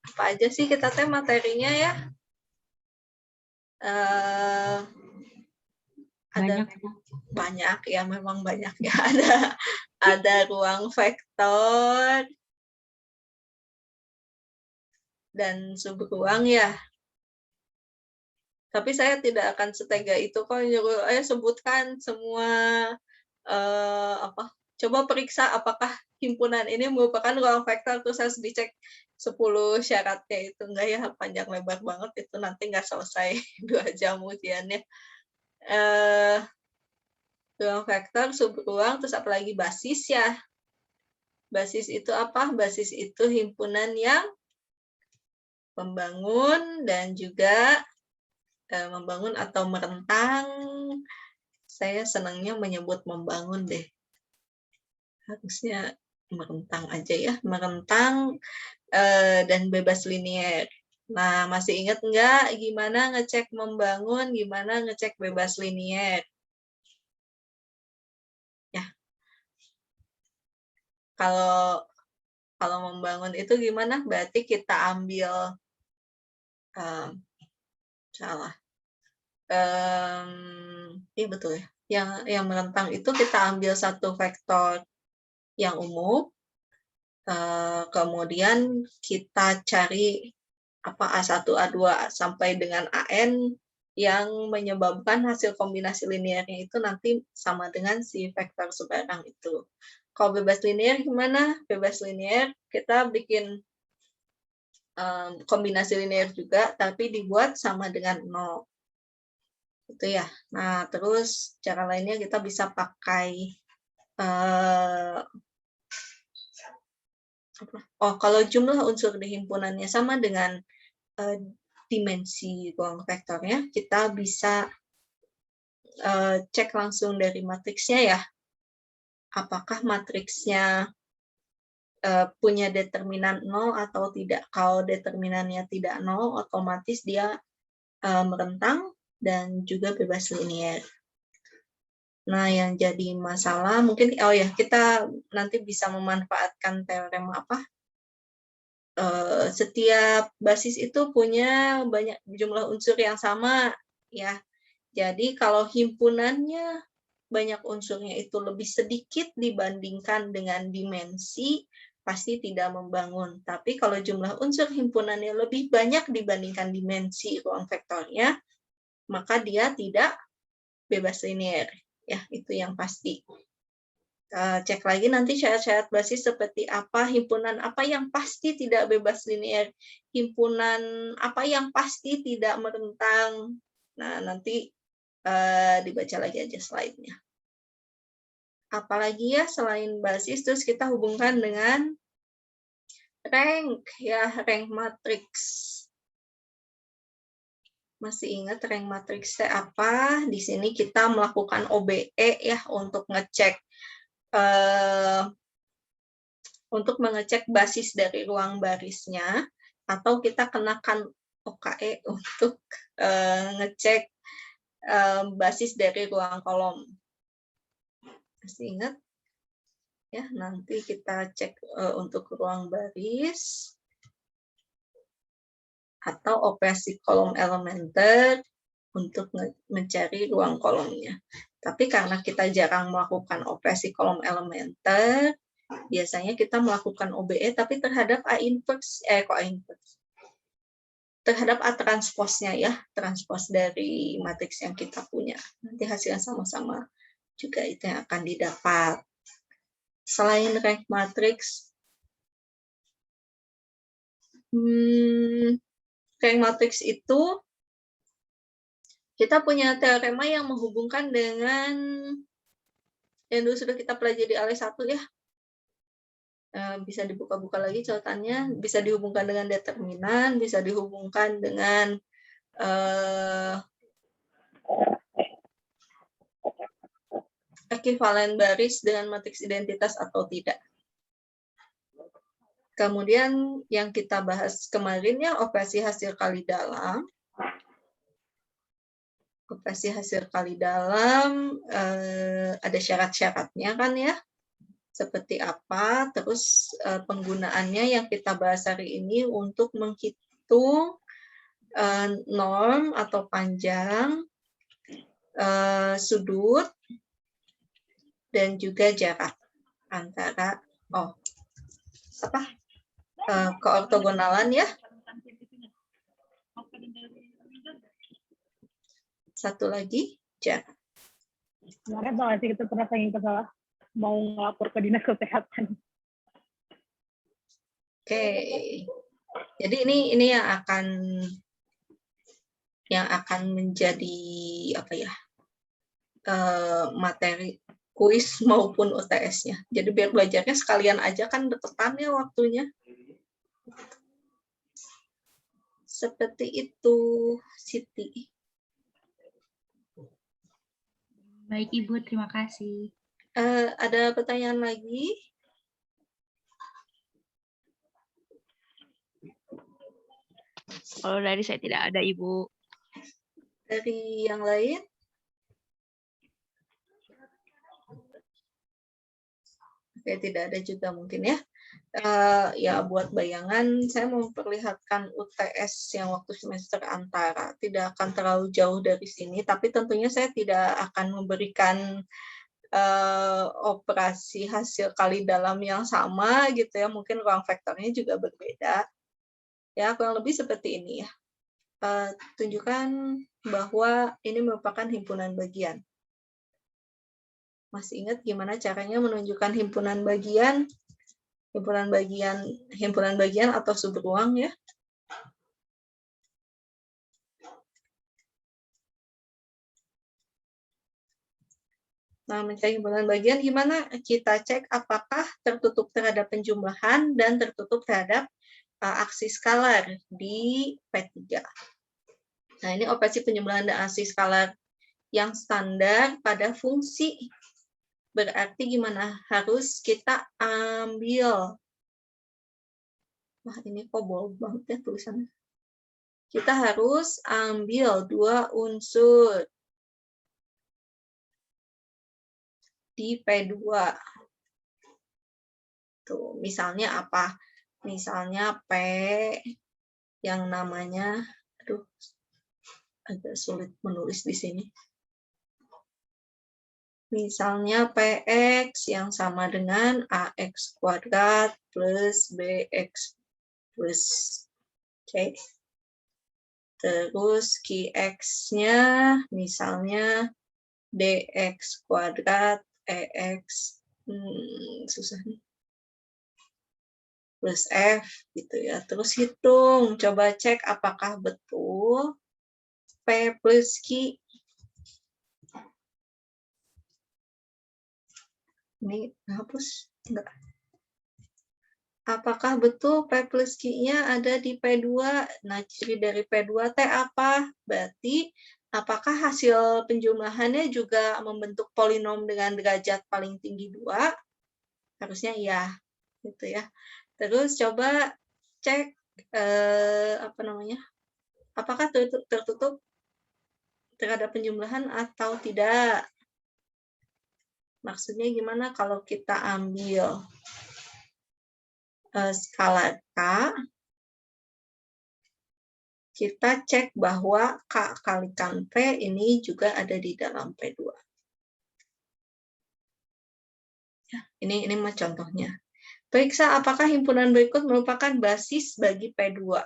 Apa aja sih kita teh materinya ya? Banyak ya, memang banyak ya. Ada ruang vektor dan subruang ya. Tapi saya tidak akan setega itu kok nyuruh sebutkan semua coba periksa apakah himpunan ini merupakan ruang vektor, terus harus dicek 10 syaratnya. Itu enggak ya, panjang lebar banget itu, nanti nggak selesai 2 jam ujiannya. Ruang vektor, subruang, terus apalagi basis ya. Basis itu apa? Basis itu himpunan yang membangun dan juga membangun atau merentang. Saya senangnya menyebut membangun deh. Harusnya merentang aja ya. Merentang dan bebas linier. Nah, masih ingat nggak gimana ngecek membangun, gimana ngecek bebas linier? Ya. Kalau membangun itu gimana? Berarti kita ambil Salah. Iya betul ya. Yang merentang itu kita ambil satu vektor yang umum, kemudian kita cari A1, A2 sampai dengan AN yang menyebabkan hasil kombinasi linearnya itu nanti sama dengan si vektor sebarang itu. Kalau bebas linear gimana? Bebas linear kita bikin kombinasi linear juga, tapi dibuat sama dengan 0. Itu ya. Nah, terus cara lainnya kita bisa pakai kalau jumlah unsur di himpunannya sama dengan dimensi ruang vektornya, kita bisa cek langsung dari matriksnya ya. Apakah matriksnya punya determinan 0 atau tidak. Kalau determinannya tidak 0, otomatis dia merentang dan juga bebas linear. Nah, yang jadi masalah mungkin kita nanti bisa memanfaatkan teorema apa? Setiap basis itu punya banyak jumlah unsur yang sama ya. Jadi kalau himpunannya banyak unsurnya itu lebih sedikit dibandingkan dengan dimensi, pasti tidak membangun. Tapi kalau jumlah unsur himpunannya lebih banyak dibandingkan dimensi ruang vektornya, maka dia tidak bebas linear. Ya, itu yang pasti. Cek lagi nanti syarat-syarat basis seperti apa, himpunan apa yang pasti tidak bebas linear, himpunan apa yang pasti tidak merentang. Nah, nanti dibaca lagi aja slide-nya. Apalagi ya selain basis, terus kita hubungkan dengan rank, ya, rank matrix. Masih ingat rank matriksnya apa? Di sini kita melakukan OBE ya untuk mengecek basis dari ruang barisnya, atau kita kenakan OKE untuk ngecek basis dari ruang kolom. Masih ingat? Ya, nanti kita cek untuk ruang baris atau operasi kolom elementer untuk mencari ruang kolomnya. Tapi karena kita jarang melakukan operasi kolom elementer, biasanya kita melakukan OBE tapi terhadap A inverse, terhadap A transposnya ya, transpos dari matriks yang kita punya. Nanti hasilnya sama-sama juga itu yang akan didapat. Selain rank matrix, rank matrix itu kita punya teorema yang menghubungkan dengan yang dulu sudah kita pelajari di ALE 1 ya. Bisa dibuka-buka lagi catatannya, bisa dihubungkan dengan determinan, bisa dihubungkan dengan ekivalen baris dengan matriks identitas atau tidak. Kemudian yang kita bahas kemarin ya, operasi hasil kali dalam. Operasi hasil kali dalam ada syarat-syaratnya kan ya, seperti apa, terus penggunaannya yang kita bahas hari ini untuk menghitung norm atau panjang, sudut, dan juga jarak antara keortogonalan ya. Satu lagi jarak. Kemarin banget sih kita pernah saking kesal mau ngelapor ke dinas kesehatan. Oke. Jadi ini yang akan menjadi apa ya? Materi kuis maupun UTS-nya. Jadi biar belajarnya sekalian aja kan deketan ya waktunya. Seperti itu, Siti. Baik Ibu, terima kasih. Ada pertanyaan lagi? Kalau dari saya tidak ada, Ibu. Dari yang lain? Oke, tidak ada juga mungkin ya. Ya buat bayangan, saya memperlihatkan UTS yang waktu semester antara. Tidak akan terlalu jauh dari sini, tapi tentunya saya tidak akan memberikan operasi hasil kali dalam yang sama gitu ya. Mungkin ruang vektornya juga berbeda. Ya, kurang lebih seperti ini ya. Tunjukkan bahwa ini merupakan himpunan bagian. Masih ingat gimana caranya menunjukkan himpunan bagian? Himpunan bagian atau subruang ya. Nah, mencari himpunan bagian gimana? Kita cek apakah tertutup terhadap penjumlahan dan tertutup terhadap aksi skalar di P3. Nah, ini operasi penjumlahan dan aksi skalar yang standar pada fungsi. Berarti gimana? Harus kita ambil. Wah, ini kok bold banget ya tulisannya. Kita harus ambil 2 unsur di P2. Tuh, misalnya apa? Misalnya P yang namanya, aduh, agak sulit menulis di sini. Misalnya PX yang sama dengan AX kuadrat plus BX plus C. Terus QX-nya misalnya DX kuadrat EX, susah nih, plus F gitu ya. Terus hitung, coba cek apakah betul P plus Q. Ini hapus enggak? Apakah betul P plus Q-nya ada di P2? Nah, ciri dari P2 T apa? Berarti apakah hasil penjumlahannya juga membentuk polinom dengan derajat paling tinggi 2? Harusnya iya, gitu ya. Terus coba cek apa namanya? Apakah tertutup terhadap penjumlahan atau tidak? Maksudnya gimana kalau kita ambil skalar K, kita cek bahwa K kalikan P ini juga ada di dalam P2. Ya, ini mah contohnya. Periksa apakah himpunan berikut merupakan basis bagi P2.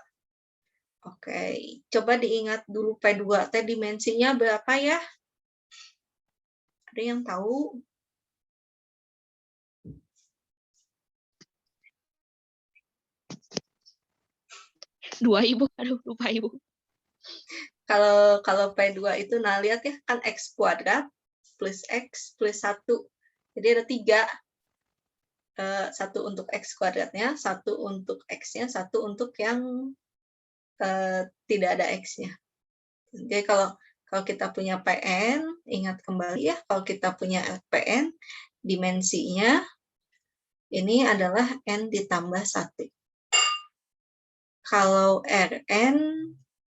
Oke, coba diingat dulu P2 T dimensinya berapa ya? Ada yang tahu? Dua Ibu, aduh lupa Ibu. Kalau P2 itu, nah lihat ya, kan X kuadrat plus X plus 1. Jadi ada 3. 1 untuk X kuadratnya, 1 untuk X-nya, 1 untuk yang tidak ada X-nya. Jadi kalau kita punya PN, ingat kembali ya, kalau kita punya PN, dimensinya ini adalah N ditambah 1. Kalau Rn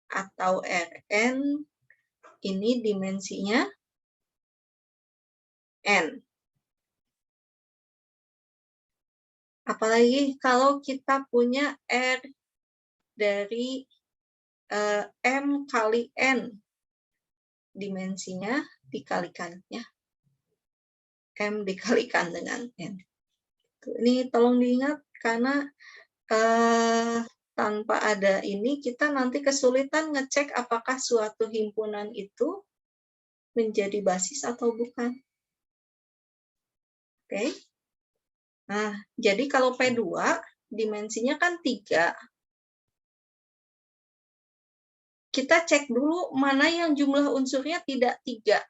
atau Rn, ini dimensinya N. Apalagi kalau kita punya R dari M kali N, dimensinya dikalikan ya. M dikalikan dengan N. Ini tolong diingat karena tanpa ada ini kita nanti kesulitan ngecek apakah suatu himpunan itu menjadi basis atau bukan. Oke. Nah, jadi kalau P2 dimensinya kan 3. Kita cek dulu mana yang jumlah unsurnya tidak 3.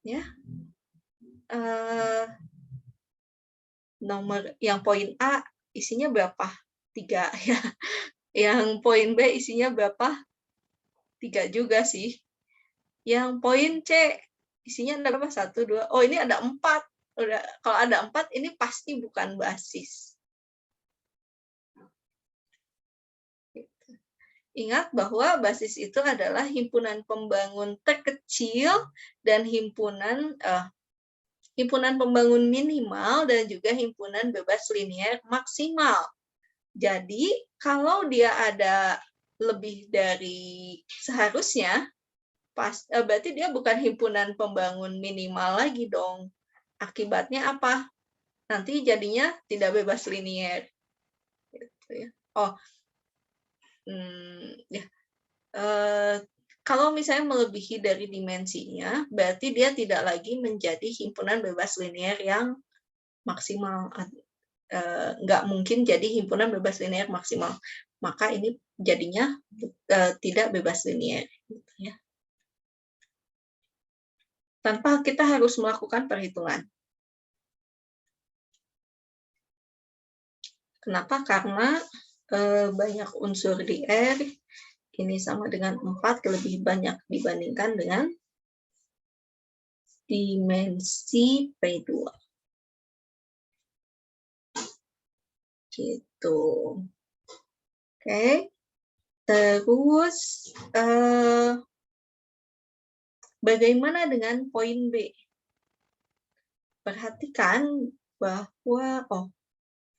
Ya. Nomor yang poin A isinya berapa? 3 ya. Yang poin B isinya berapa? 3 juga sih. Yang poin C isinya ada berapa? 1, 2. Oh, ini ada 4. Udah, kalau ada 4 ini pasti bukan basis. Ingat bahwa basis itu adalah himpunan pembangun terkecil dan himpunan himpunan pembangun minimal dan juga himpunan bebas linier maksimal. Jadi, kalau dia ada lebih dari seharusnya, berarti dia bukan himpunan pembangun minimal lagi dong. Akibatnya apa? Nanti jadinya tidak bebas linier. Gitu ya. Ya. Kalau misalnya melebihi dari dimensinya, berarti dia tidak lagi menjadi himpunan bebas linier yang maksimal. Nggak mungkin jadi himpunan bebas linier maksimal. Maka ini jadinya tidak bebas linier. Gitu ya. Tanpa kita harus melakukan perhitungan. Kenapa? Karena banyak unsur di R, ini sama dengan 4, lebih banyak dibandingkan dengan dimensi P2. Gitu. Oke. Terus, bagaimana dengan poin B? Perhatikan bahwa,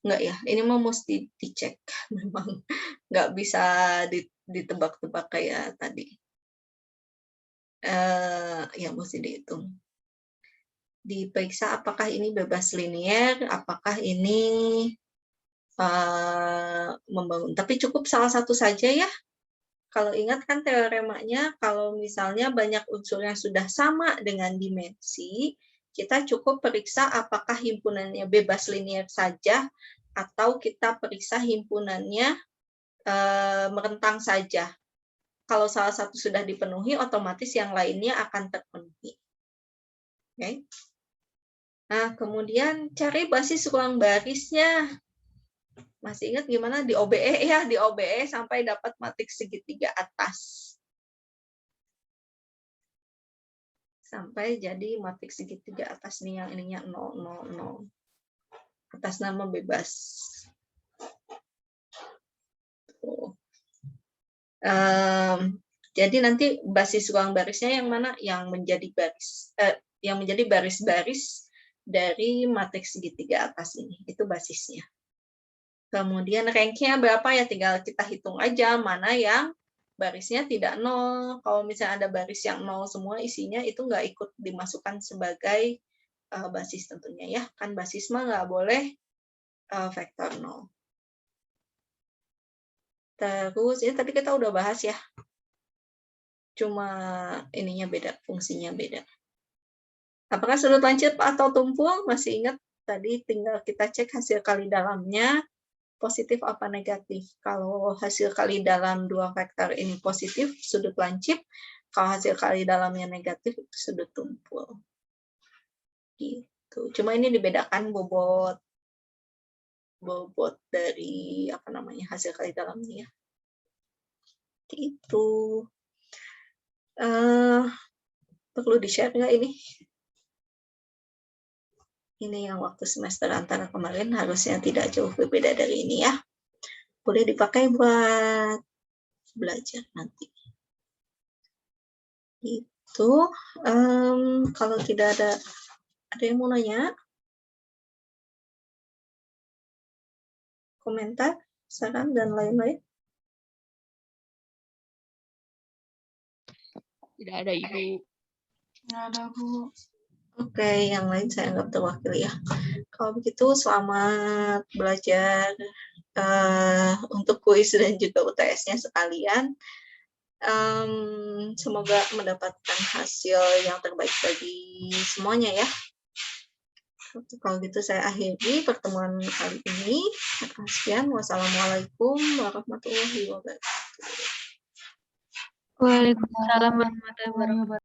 enggak ya, ini mau mesti dicek. Memang nggak bisa ditebak-tebak kayak tadi. Ya, mesti dihitung. Diperiksa apakah ini bebas linier, apakah ini membangun. Tapi cukup salah satu saja ya. Kalau ingat kan teoremanya, kalau misalnya banyak unsur yang sudah sama dengan dimensi, kita cukup periksa apakah himpunannya bebas linier saja, atau kita periksa himpunannya merentang saja. Kalau salah satu sudah dipenuhi, otomatis yang lainnya akan terpenuhi. Oke. Nah, kemudian cari basis ruang barisnya. Masih ingat gimana di OBE ya? Di OBE sampai dapat matriks segitiga atas. Sampai jadi matriks segitiga atas nih, yang ininya 0, 0, 0. Atas nama bebas. Jadi nanti basis ruang barisnya yang mana? Yang menjadi baris-baris dari matriks segitiga atas ini. Itu basisnya. Kemudian rank-nya berapa ya? Tinggal kita hitung aja mana yang barisnya tidak 0. Kalau misalnya ada baris yang 0 semua isinya, itu nggak ikut dimasukkan sebagai basis tentunya ya. Kan basis mah nggak boleh vektor 0. Terus, ini tadi kita udah bahas ya. Cuma ininya beda, fungsinya beda. Apakah sudut lancip atau tumpul? Masih ingat tadi, tinggal kita cek hasil kali dalamnya. Positif apa negatif? Kalau hasil kali dalam dua vektor ini positif, sudut lancip. Kalau hasil kali dalamnya negatif, itu sudut tumpul. Gitu. Cuma ini dibedakan bobot dari hasil kali dalamnya. Itu perlu di-share nggak ini? Ini yang waktu semester antara kemarin, harusnya tidak jauh berbeda dari ini ya. Boleh dipakai buat belajar nanti. Itu kalau tidak ada yang mau nanya, komentar, saran, dan lain-lain. Tidak ada, Ibu. Nggak ada, Bu. Oke, yang lain saya anggap terwakili ya. Kalau begitu, selamat belajar untuk kuis dan juga UTS-nya sekalian. Semoga mendapatkan hasil yang terbaik bagi semuanya ya. Kalau gitu saya akhiri pertemuan kali ini. Sekian. Wassalamualaikum warahmatullahi wabarakatuh. Waalaikumsalam warahmatullahi wabarakatuh.